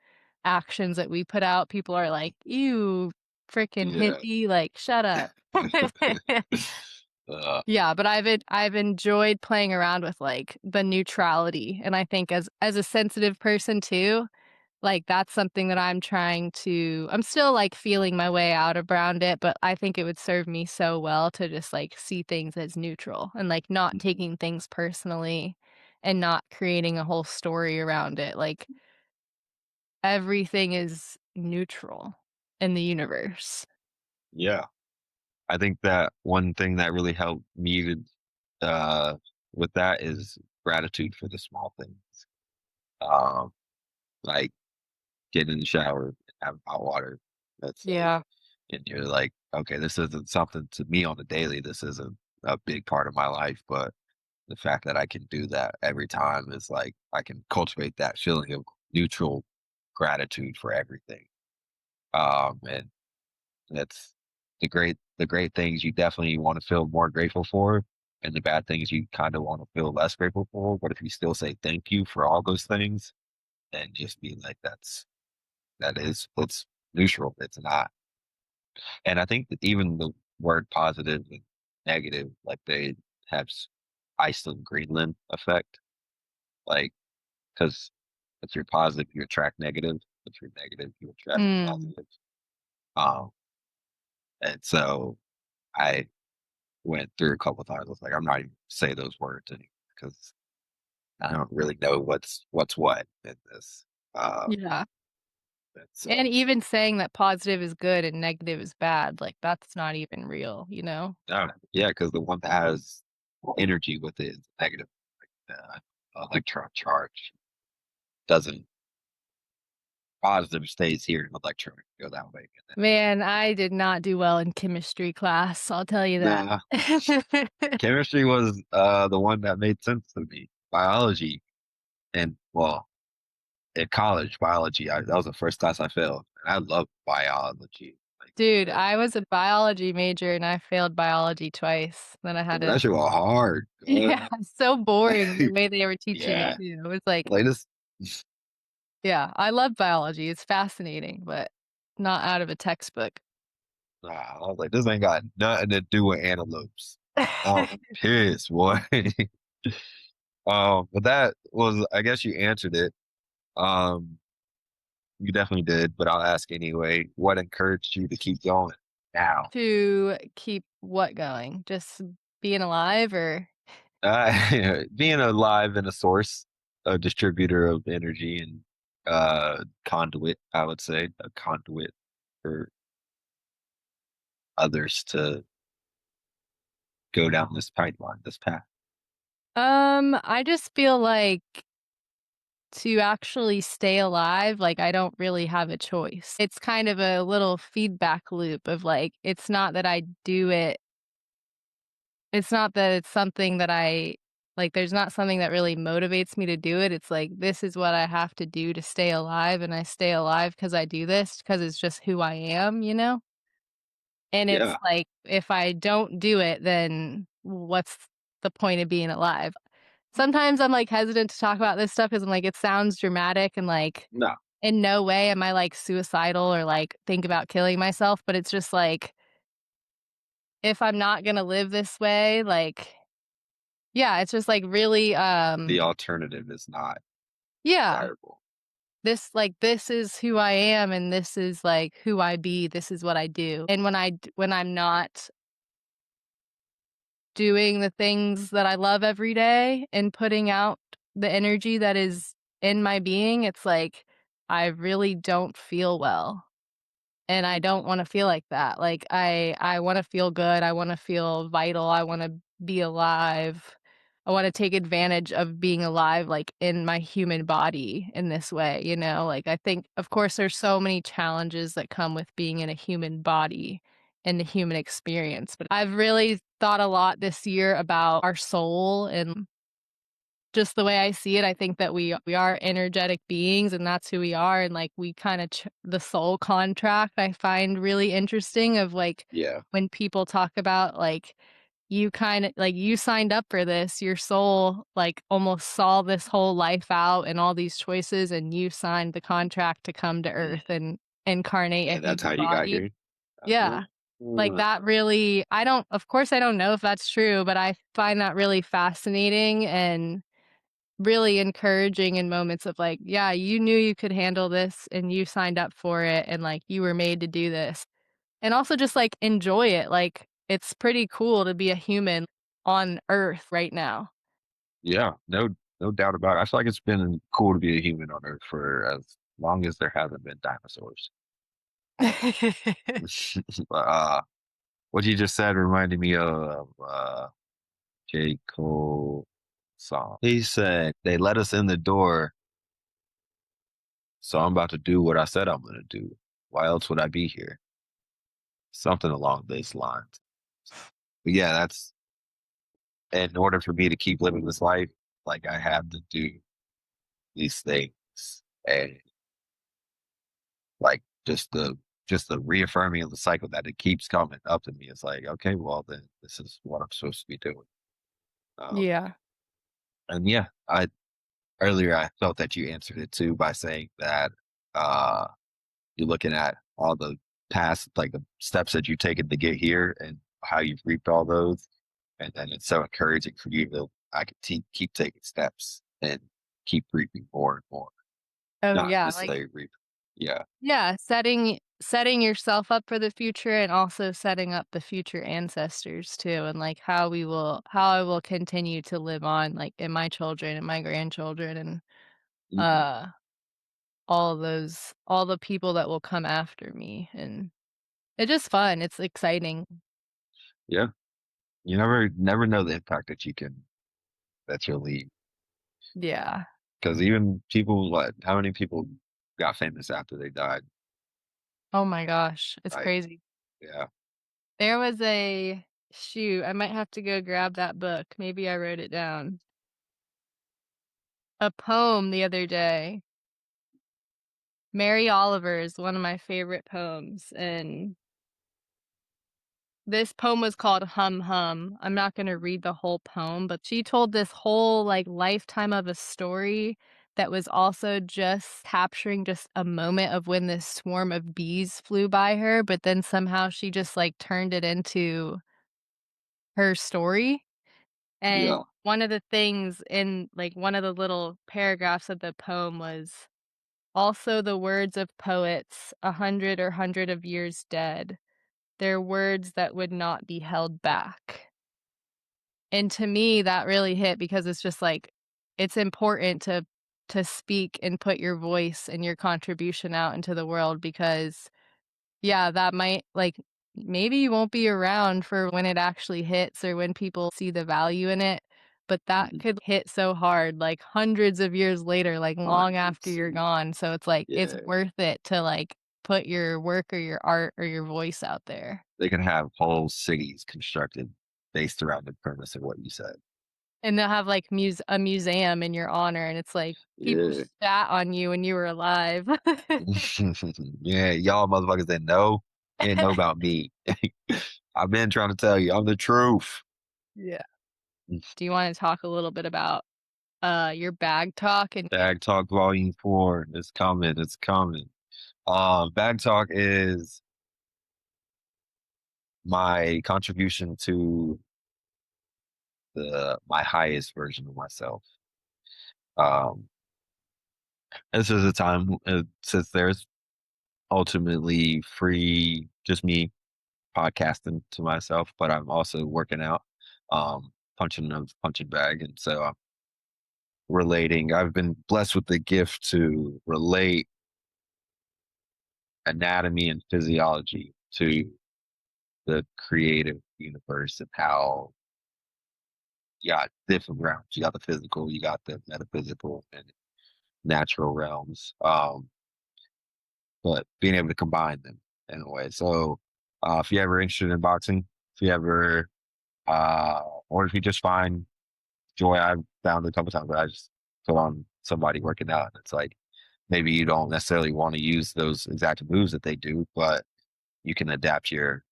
actions that we put out, people are like, "Ew, freaking yeah. hippie, like, shut up." Uh, Yeah, but I've enjoyed playing around with, like, the neutrality, and I think as a sensitive person too, like, that's something that I'm still, like, feeling my way out around it, but I think it would serve me so well to just, like, see things as neutral and, like, not mhm, taking things personally and not creating a whole story around it, like, everything is neutral in the universe. yeah. I think that one thing that really helped me uh, with that is gratitude for the small things. Um, like getting in the shower and having hot water. That's like, Yeah. and you're like, okay, this isn't something to me on the daily. This isn't a big part of my life, but the fact that I can do that every time is like I can cultivate that feeling of neutral gratitude for everything. And that's the great things you definitely want to feel more grateful for, and the bad things you kind of want to feel less grateful for. But if you still say thank you for all those things, then just be like, it's neutral. It's not. And I think that even the word positive and negative, like they have Iceland Greenland effect. Like, because if you're positive, you attract negative. If you're negative, you attract Mm. positive. Um, and so I went through a couple of times. I was like, I'm not even say those words anymore because I don't really know what's what in this. Uh, Yeah. and And so, even saying that positive is good and negative is bad, like, that's not even real, you know? yeah, because the one that has energy with it is negative. electron charge doesn't positive stays here and electron go that way. And Man, I did not do well in chemistry class, I'll tell you then, that. nah, chemistry was the one that made sense to me. Biology and well, in college, biology, that was the first class I failed. And I love biology. Like, Dude, uh, I was a biology major and I failed biology twice. Then I had to that shit was hard. yeah, so boring the way they were teaching it Yeah, too. It was like like this. yeah, I love biology, it's fascinating, but not out of a textbook. Nah, I was like, this ain't got nothing to do with antelopes. I was pissed, boy. But that was, I guess you answered it. Um, you definitely did, but I'll ask anyway. What encouraged you to keep going now? To keep what going? Just being alive or Being alive and a source, a distributor of energy and conduit, I would say, a conduit for others to go down this pipeline, this path. I just feel like to actually stay alive, like, I don't really have a choice. It's kind of a little feedback loop of, like, it's not that I do it it's not that it's something that I like, there's not something that really motivates me to do it, it's like, this is what I have to do to stay alive, and I stay alive because I do this because it's just who I am, you know? And it's Yeah, like, if I don't do it, then what's the point of being alive? Sometimes I'm, like, hesitant to talk about this stuff because 'cause I'm like, it sounds dramatic and, like, no, in no way am I, like, suicidal or, like, think about killing myself, but it's just like, if I'm not gonna live this way, like yeah, it's just, like, really, the alternative is not yeah, desirable. this is who I am and this is, like, who I be, this is what I do, and when I'm not doing the things that I love every day and putting out the energy that is in my being, it's like, I really don't feel well. And I don't wanna feel like that. Like, I wanna feel good, I wanna feel vital, I wanna be alive. I wanna take advantage of being alive, like, in my human body in this way, you know? Like, I think, of course, there's so many challenges that come with being in a human body and the human experience, but I've really thought a lot this year about our soul and just the way I see it, I think that we are energetic beings, and that's who we are, and, like, we kinda the soul contract I find really interesting of, like, Yeah, when people talk about, like, you kinda like, you signed up for this, your soul, like, almost saw this whole life out and all these choices, and you signed the contract to come to mm, Earth and incarnate a and that's how human you got body. here. Uh, Yeah. Like, that really I don't of course, I don't know if that's true, but I find that really fascinating and really encouraging in moments of like, yeah, you knew you could handle this and you signed up for it and like you were made to do this. And also just like enjoy it. Like it's pretty cool to be a human on Earth right now. yeah, no doubt about it. I feel like it's been cool to be a human on Earth for as long as there haven't been dinosaurs. But, what you just said reminded me of J. Cole song. He said, "They let us in the door, so I'm about to do what I said I'm gonna do. Why else would I be here?" Something along these lines. But yeah, that's in order for me to keep living this life, like I have to do these things. And like just the reaffirming of the cycle that it keeps coming up to me. It's like, okay, well then this is what I'm supposed to be doing. Um, Yeah. and yeah, I earlier I felt that you answered it too by saying that uh you're looking at all the past like the steps that you've taken to get here and how you've reaped all those. And then it's so encouraging for you to I can keep taking steps and keep reaping more and more. Oh Not yeah. Like necessarily reap. Yeah. yeah, setting yourself up for the future and also setting up the future ancestors too and like how I will continue to live on like in my children and my grandchildren and Mhm. uh all the people that will come after me, and it's just fun, it's exciting. Yeah. You never know the impact that you'll leave. Yeah. Because even people like how many people got famous after they died? Oh my gosh, it's Like, crazy. yeah, There was a shoot, I might have to go grab that book, maybe I wrote it down. A poem the other day. Mary Oliver is one of my favorite poems, and this poem was called Hum Hum. I'm not gonna read the whole poem, but she told this whole, like, lifetime of a story that was also just capturing just a moment of when this swarm of bees flew by her, but then somehow she just, like, turned it into her story, and yeah, one of the things in, like, one of the little paragraphs of the poem was, "Also the words of poets, 100 or hundred of years dead, they're words that would not be held back." And to me, that really hit because it's just like, it's important to speak and put your voice and your contribution out into the world because, yeah, that might like, maybe you won't be around for when it actually hits or when people see the value in it, but that mhm, could hit so hard, like, hundreds of years later, like, long after hundreds, you're gone, so it's like, it's yeah. worth it to, like, put your work or your art or your voice out there. They can have whole cities constructed based around the premise of what you said. And they'll have, like, a museum in your honor, and it's like, people Yeah. shat on you when you were alive. Yeah, y'all motherfuckers didn't know. You didn't know about me. I've been trying to tell you, I'm the truth. Yeah. Do you wanna talk a little bit about, your bag talk and Bag Talk Volume 4 is coming. It's coming. Bag Talk is my contribution to my highest version of myself. Um, this is a time since there's ultimately free, just me podcasting to myself, but I'm also working out, punching a punching bag, and so I'm relating. I've been blessed with the gift to relate anatomy and physiology to the creative universe and how you got different realms. You got the physical, you got the metaphysical and natural realms. But being able to combine them in a way. So, if you're ever interested in boxing, if you ever, or if you just find joy, I've found a couple times where I just put on somebody working out. And it's like maybe you don't necessarily want to use those exact moves that they do, but you can adapt your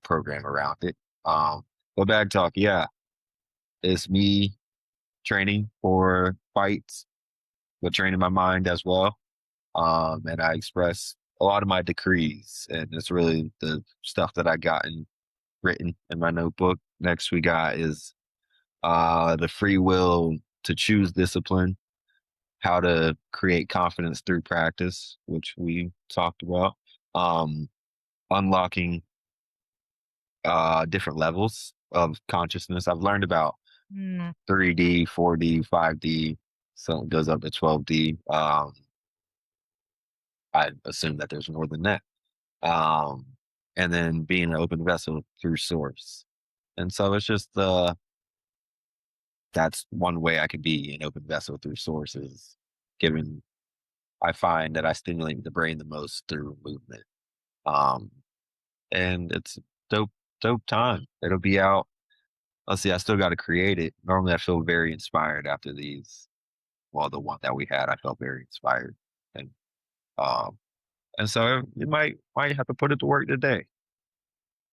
program around it. But bag talk, yeah, it's me training for fights, but training my mind as well. And I express a lot of my decrees, and it's really the stuff that I gotten written in my notebook. Next, we got is the free will to choose discipline, how to create confidence through practice, which we talked about, um, unlocking different levels of consciousness. I've learned about Mm. 3D, 4D, 5D, so it goes up to 12D. I assume that there's more than that. Um, and then being an open vessel through source. And so it's just that's one way I could be an open vessel through sources, given I find that I stimulate the brain the most through movement. Um, and it's dope, dope time. It'll be out. Let's see, I still got to create it. Normally, I feel very inspired after these. Well, the one that we had, I felt very inspired, and um, and so you might have to put it to work today.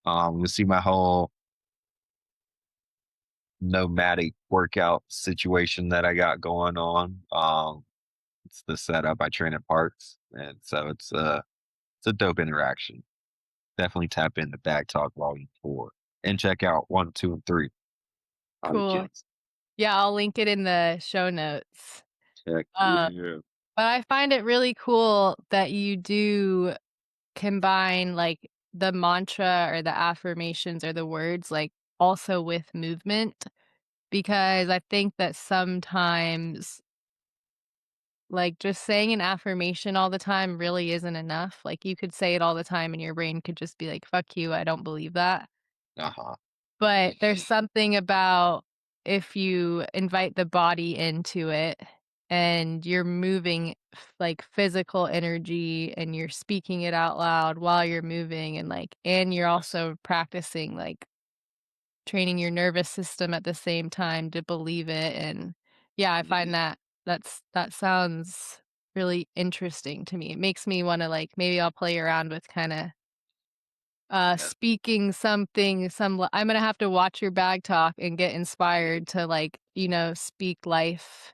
You see my whole nomadic workout situation that I got going on. It's the setup. I train at parks, and so it's a dope interaction. Definitely tap into Back Talk Volume 4 and check out 1, 2, and 3. Howdy, cool. gents. Yeah, I'll link it in the show notes. Heck Uh, yeah. but I find it really cool that you do combine, like, the mantra or the affirmations or the words, like, also with movement, because I think that sometimes, like, just saying an affirmation all the time really isn't enough. Like, you could say it all the time and your brain could just be like, "Fuck you, I don't believe that." Uh huh. But there's something about if you invite the body into it and you're moving like physical energy and you're speaking it out loud while you're moving and you're also practicing like training your nervous system at the same time to believe it. And yeah, I find Mhm. that sounds really interesting to me. It makes me want to like maybe I'll play around with kind of Yeah. speaking something, I'm gonna have to watch your bag talk and get inspired to, like, speak life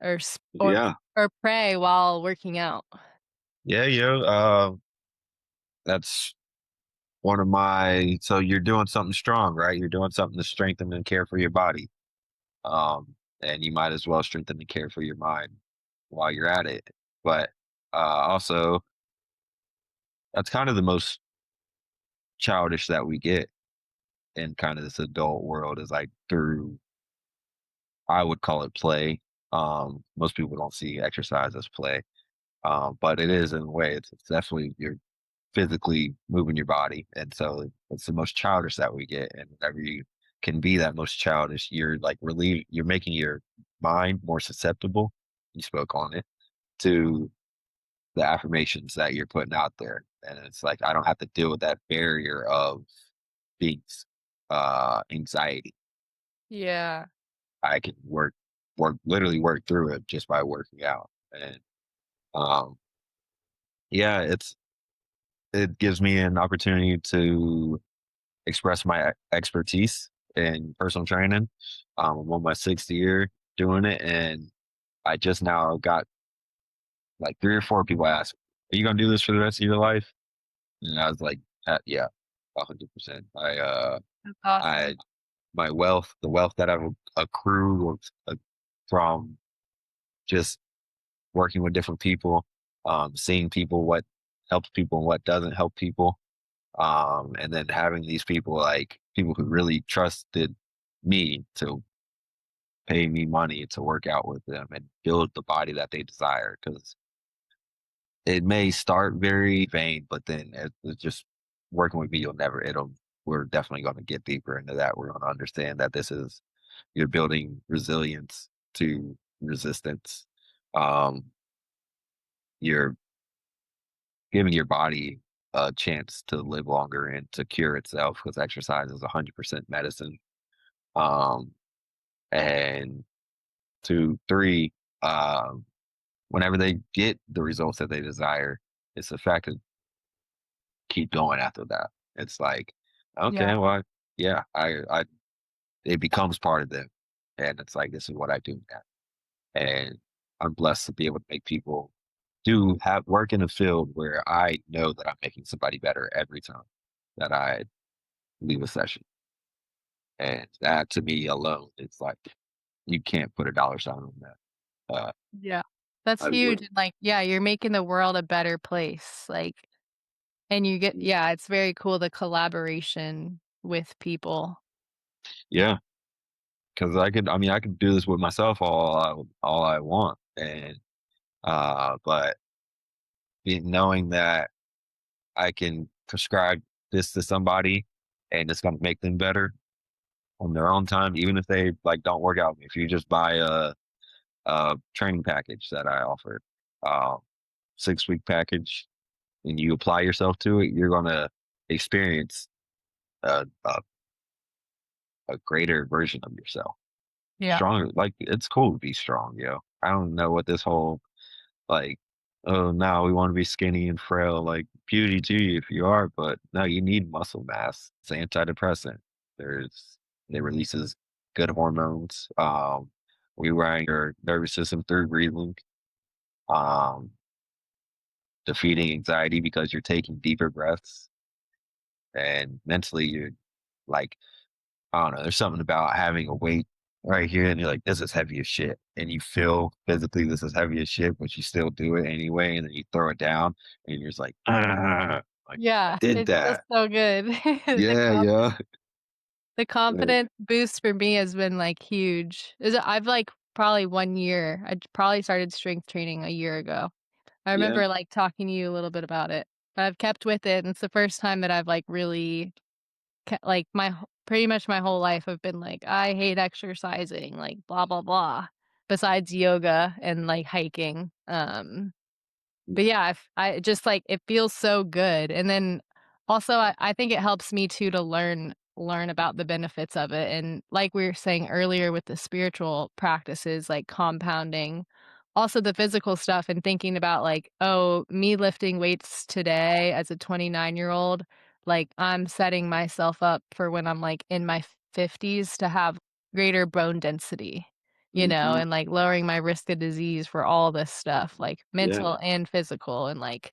or s Yeah. or pray while working out. Yeah, that's one of my so you're doing something strong, right? You're doing something to strengthen and care for your body. And you might as well strengthen and care for your mind while you're at it. But also, that's kind of the most childish that we get in kind of this adult world is like through, I would call it play. Most people don't see exercise as play, but it is in a way. It's definitely you're physically moving your body, and so it's the most childish that we get. And whenever you can be that most childish, you're like you're making your mind more susceptible. You spoke on it to the affirmations that you're putting out there, and it's like I don't have to deal with that barrier of being anxiety. Yeah. I can literally work through it just by working out. And um, yeah, it gives me an opportunity to express my expertise in personal training. I'm on my 6th year doing it, and I just now got like 3 or 4 people ask, "Are you gonna do this for the rest of your life?" And I was like, "Yeah, 100%." That's awesome. I my wealth, the wealth that I've accrued from just working with different people, seeing people what helps people and what doesn't help people, and then having these people like people who really trusted me to pay me money to work out with them and build the body that they desire. Because it may start very vain, but then it's just working with me, we're definitely going to get deeper into that. We're going to understand that you're building resilience to resistance. Um, you're giving your body a chance to live longer and to cure itself because exercise is 100% medicine. Um, and two, three, whenever they get the results that they desire, it's the fact to keep going after that. It's like, Yeah. okay, well, yeah, it becomes part of them. And it's like, this is what I do now. And I'm blessed to be able to make people do have work in a field where I know that I'm making somebody better every time that I leave a session. And that to me alone, it's like you can't put a dollar sign on that. Yeah. That's I huge, would, and, yeah, you're making the world a better place, and you get yeah, it's very cool the collaboration with people. yeah, because I could do this with myself all I want, and but knowing that I can prescribe this to somebody and it's going to make them better on their own time, even if they like don't work out with me. If you just buy a training package that I offer, uh, 6 week package, and you apply yourself to it, you're going to experience a greater version of yourself. Yeah. Stronger, like it's cool to be strong, yo. I don't know what this whole like, oh no, we want to be skinny and frail, like beauty to you if you are, but no, you need muscle mass. It's an antidepressant. There's it releases good hormones. Rewiring your nervous system through breathing, um, defeating anxiety because you're taking deeper breaths, and mentally you're like I don't know. There's something about having a weight right here, and you're like, "This is heavy as shit," and you feel physically this is heavy as shit, but you still do it anyway, and then you throw it down, and you're just like, "Ah, like I Yeah, did it feels that." so good. Yeah, yeah. The Like, confidence boost for me has been, huge. I've, probably 1 year I probably started strength training a year ago. I yeah, remember, talking to you a little bit about it, but I've kept with it, and it's the first time that I've, really like, pretty much my whole life I've been like, "I hate exercising," like, blah, blah, blah, besides yoga and, like, hiking, but yeah, I just, like, it feels so good, and then also I think it helps me too to learn about the benefits of it, and like we were saying earlier with the spiritual practices, like compounding, also the physical stuff and thinking about, like, "Oh, me lifting weights today as a 29-year-old, like, I'm setting myself up for when I'm, like, in my 50s to have greater bone density." Mhm. And, like, lowering my risk of disease for all this stuff, like, Yeah. mental and physical, and, like,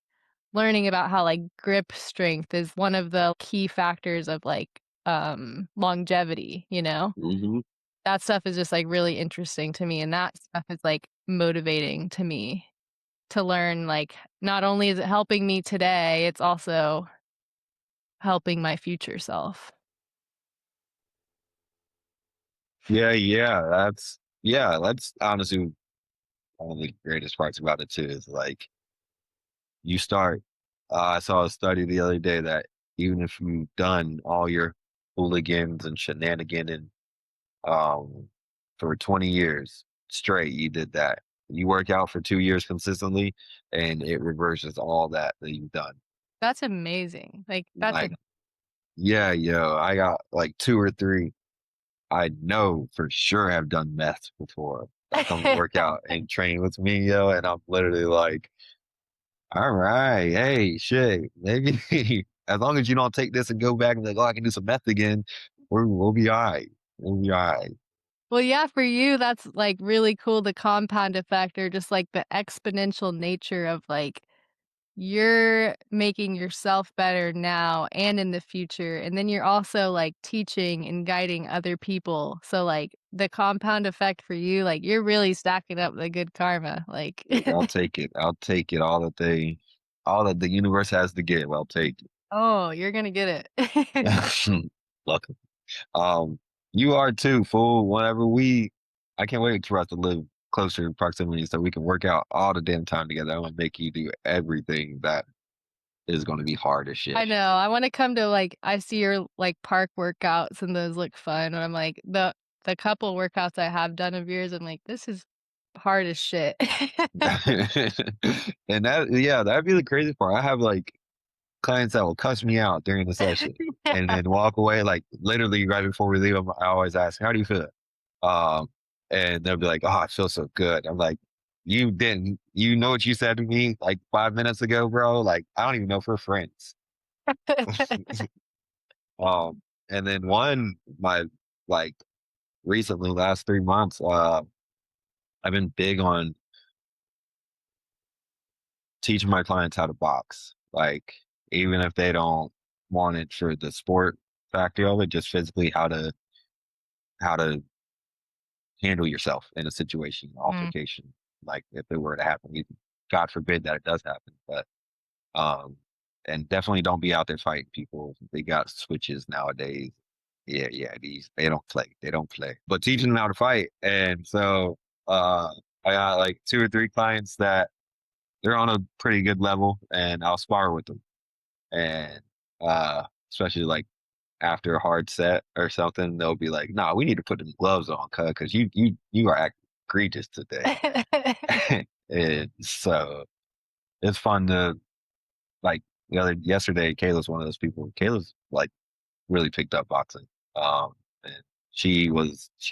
learning about how, like, grip strength is one of the key factors of, like, longevity, you know? Mhm. That stuff is just, like, really interesting to me, and that stuff is, like, motivating to me to learn, like, not only is it helping me today, it's also helping my future self. That's honestly one of the greatest parts about it too, is like you start I saw a study the other day that even if you've done all your hooligans and shenanigan and for 20 years straight, you did that. You work out for 2 years consistently and it reverses all that you've done. That's amazing, like, that's a Like, yeah, yo, I got like two or three I know for sure have done meth before that come to work out and train with me, yo, and I'm literally like, all right, hey, shit, maybe as long as you don't take this and go back and be like, oh, I can do some meth again, we'll be all right. We'll be all right. Well, yeah, for you, that's, like, really cool, the compound effect or just, like, the exponential nature of, like, you're making yourself better now and in the future, and then you're also, like, teaching and guiding other people, so, like, the compound effect for you, like, you're really stacking up the good karma, like Look, I'll take it. I'll take it. All that the universe has to give, I'll take Oh, you're gonna get it. it. Look, um, you are too, fool. I can't wait for us to live closer in proximity so we can work out all the damn time together. I'm gonna make you do everything that is gonna be hard as shit. I know, I wanna come to, like I see your, like, park workouts, and those look fun, and I'm like, the couple workouts I have done of yours, I'm like, "This is hard as shit." And that'd be the crazy part. I have like clients that will cuss me out during the session and Yeah. then walk away. Like literally right before we leave, I always ask, "How do you feel?" Um, and they'll be like, "Oh, I feel so good." I'm like, "You didn't. You know what you said to me like 5 minutes ago, bro? Like I don't even know if we're friends." um, and then my like recently last 3 months, I've been big on teaching my clients how to box. Like even if they don't want it for the sport factor of it, just physically how to handle yourself in a situation, Mm. altercation. Like if it were to happen, God forbid that it does happen, but um, and definitely don't be out there fighting people. They got switches nowadays. Yeah, they don't play. They don't play. But teaching them how to fight, and so I got like two or three clients that they're on a pretty good level, and I'll spar with them, and especially like after a hard set or something, they'll be like, "Nah, we need to put the gloves on, cuz you are acting egregious today." And so it's fun to like the other yesterday. Kayla's one of those people. Kayla's like really picked up boxing, and she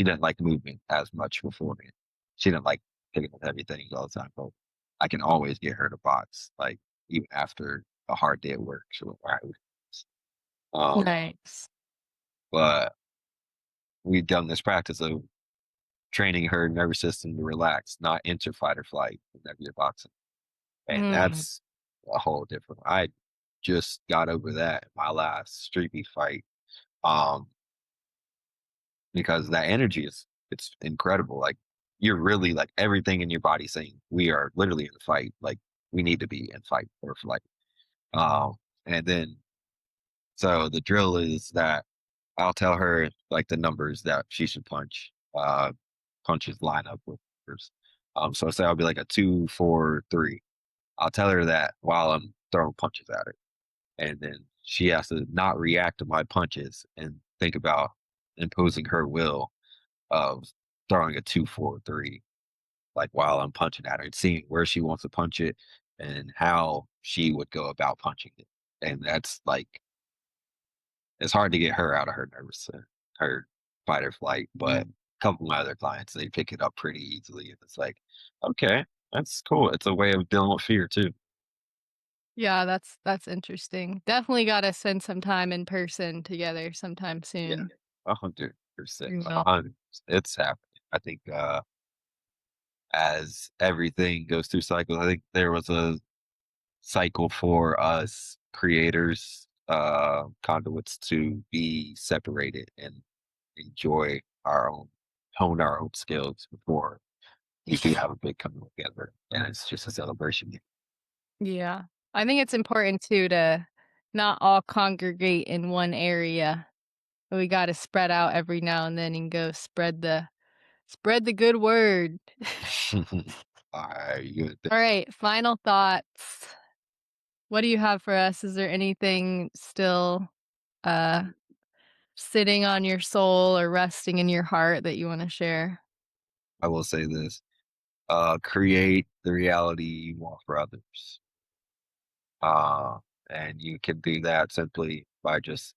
didn't like movement as much before me. She didn't like picking up heavy things all the time, but I can always get her to box, like even after a hard day at work. She'll all right. Nice. But we've done this practice of training her nervous system to relax, not enter fight or flight whenever you're boxing. And Mm. that's a whole different. I just got over that in my last street beef fight. Um, because that energy it's incredible. Like you're really like everything in your body saying we are literally in a fight. Like we need to be in fight or flight. And then so the drill is that I'll tell her like the numbers that she should punch. Punches line up with hers. So say I'll be like a 2, 4, 3. I'll tell her that while I'm throwing punches at her, and then she has to not react to my punches and think about imposing her will of throwing a 2-4-3, like while I'm punching at her and seeing where she wants to punch it and how she would go about punching it. And that's like it's hard to get her out of her her fight or flight, but a couple of my other clients, they pick it up pretty easily. And it's like, okay, that's cool. It's a way of dealing with fear too. Yeah, that's interesting. Definitely gotta spend some time in person together sometime Yeah, soon. 100%. You will. 100%. It's happening. I think as everything goes through cycles, I think there was a cycle for us creators, conduits to be separated and enjoy our own, hone our own skills before we do have a big coming together. And it's just a celebration. Yeah. I think it's important too to not all congregate in one area. We gotta spread out every now and then and go spread the good word. I All right, final thoughts. What do you have for us? Is there anything still uh sitting on your soul or resting in your heart that you want to share? I will say this. Create the reality you want for others. Uh, and you can do that simply by just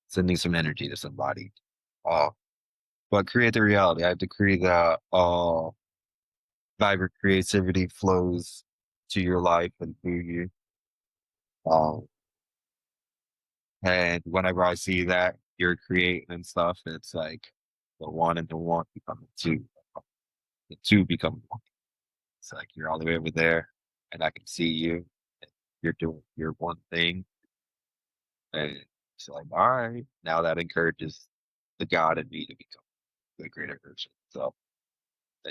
sending some energy to somebody. Uh, but create the reality. I decree that vibrant creativity flows to your life and through you. Um, and whenever I see that you're creating and stuff, it's like the one and the one become the two. The two become one. It's like you're all the way over there, and I can see you. And you're doing your one thing, and it's like, all right, now that encourages the God in me to become the greater version. So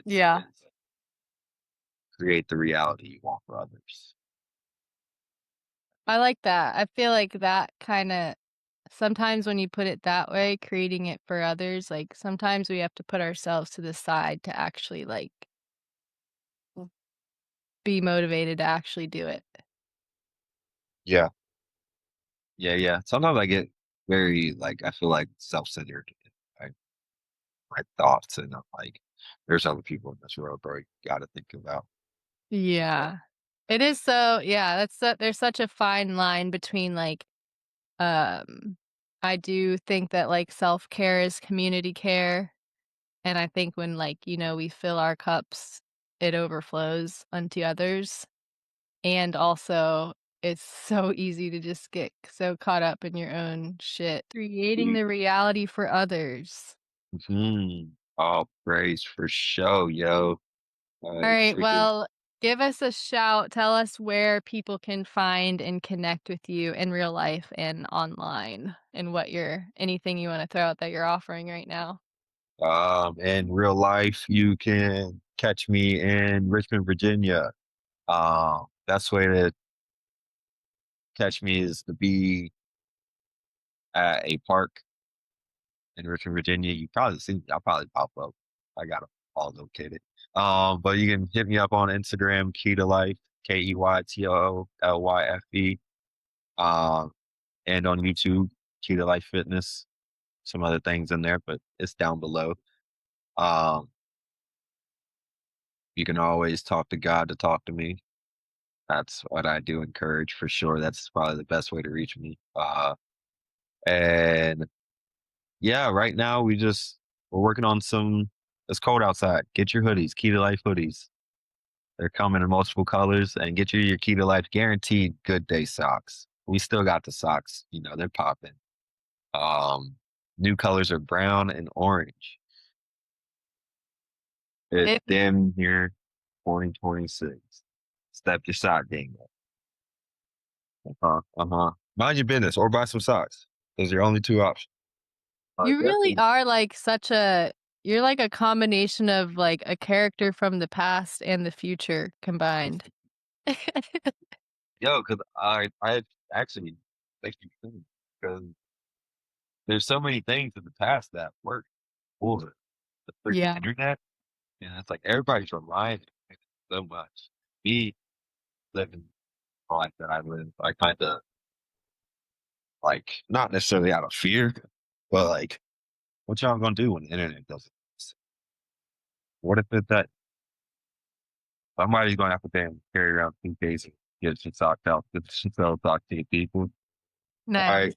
Yeah. it's create the reality you want for others. I like that. I feel like that kinda sometimes when you put it that way, creating it for others, like, sometimes we have to put ourselves to the side to actually, like, be motivated to actually do it. Yeah, yeah. Sometimes I get very like I feel like self-centered in my thoughts, and I'm like, there's other people in this world, bro. You got to think about. So Yeah. It is so yeah, there's such a fine line between, like, um I do think that, like, self-care is community care, and I think when, like, we fill our cups, it overflows unto others. And also, it's so easy to just get so caught up in your own shit. Creating the reality for others. all praise for show, yo. All right, Freaking well, give us a shout. Tell us where people can find and connect with you in real life and online, and what you're anything you wanna throw out that you're offering right now. in real life, you can catch me in Richmond, Virginia. Best way to catch me is to be at a park in Richmond, Virginia. You probably see me. I'll probably pop up. I got them all located. But you can hit me up on Instagram, Key to Life, KeyToLyfe. And on YouTube, Key to Life Fitness. Some other things in there, but it's down below. Um, you can always talk to God to talk to me. That's what I do encourage for sure. That's probably the best way to reach me. And yeah, right now we're working on some. It's cold outside. Get your hoodies, Key to Life hoodies. They're coming in multiple colors, and get your Key to Life guaranteed good day socks. We still got the socks. They're popping. Um, New colors are brown and orange. It's If damn near 2026. Step your sock game up. Uh-huh. Uh-huh. Mind your business or buy some socks. Those are your only two options. you really Definitely. are like such a you're like a combination of, like, a character from the past and the future combined. Yo, because I actually thank you because there's so many things in the past that work for the freaking Yeah. internet, and it's like everybody's relying on it so much. Me living the life that I live, I kind of like not necessarily out of fear, but like, what y'all gonna do when the internet doesn't exist? What if it's that somebody's gonna have to damn carry around suitcase and get shit socked out, get shit talk to people? All Nice. right,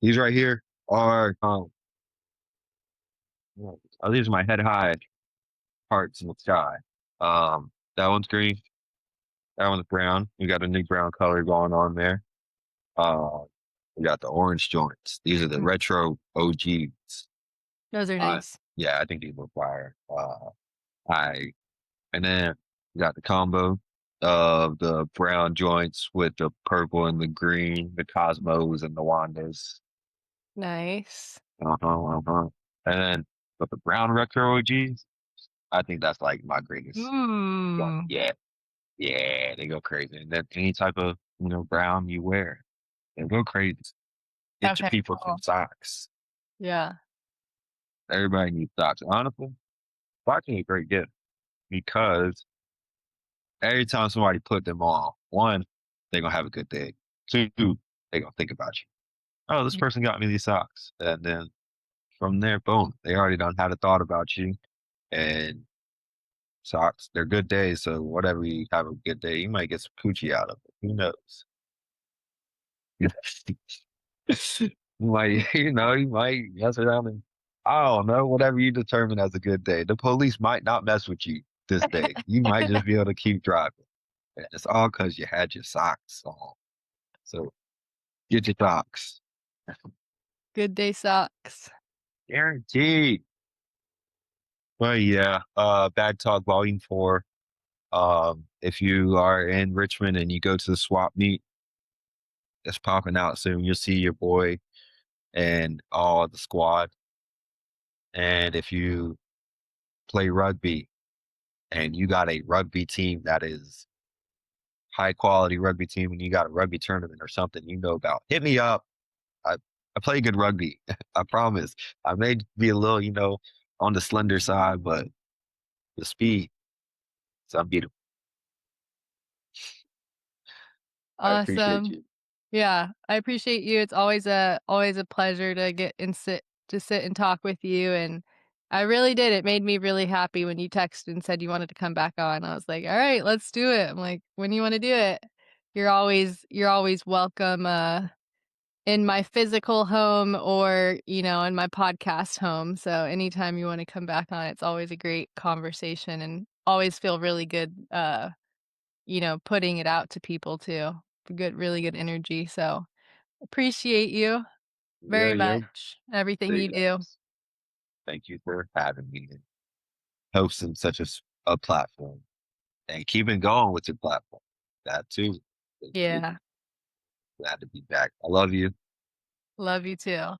he's right here. All right, these are my head high parts in the sky. That one's green. That one's brown. We got a new brown color going on there. Uh, we got the orange joints. These are the Mm, retro OGs. those are Uh, nice. yeah, I think these look fire. I and then we got the combo of the brown joints with the purple and the green, the Cosmos and the Wandas. Nice. Uh-huh. And then with the brown retro OGs, I think that's like my greatest joint. Ooh. Yeah, yeah, they go crazy. And then any type of brown you wear, they go crazy. Get your Okay, people some cool. socks. Yeah. Everybody needs socks. Honestly, socks are a great gift because every time somebody put them on, one, they're gonna have a good day. Two, they're gonna think about you. Oh, this Y person got me these socks. And then from there, boom, they already done had a thought about you. And socks, they're good days. So whatever you have a good day, you might get some coochie out of it. Who knows? You might, you might mess around and I don't know, whatever you determine as a good day. The police might not mess with you this day. You might just be able to keep driving. And it's all because you had your socks on. So get your socks. Good day socks. Guaranteed. But yeah, Bad Talk Volume 4. If you are in Richmond and you go to the swap meet, it's popping out soon. You'll see your boy and all the squad. And if you play rugby and you got a rugby team that is high quality rugby team and you got a rugby tournament or something you know about, hit me up. I, I play good rugby. I promise. I may be a little, on the slender side, but the speed is unbeatable. I appreciate Awesome. you. Yeah, I appreciate you. It's always a pleasure to get and sit and talk with you, and I really did. It made me really happy when you texted and said you wanted to come back on. I was like, "All right, let's do it." I'm like, "When you wanna do it?" You're always welcome, in my physical home or, in my podcast home, so anytime you wanna come back on, it's always a great conversation and always feel really good, putting it out to people too. Really good energy, so appreciate you Yeah, very yeah. much, everything Big you do. ups. Thank you for having me and hosting such a platform and keeping going with your platform. That too. It's Yeah, glad to be back. I love you. love you too.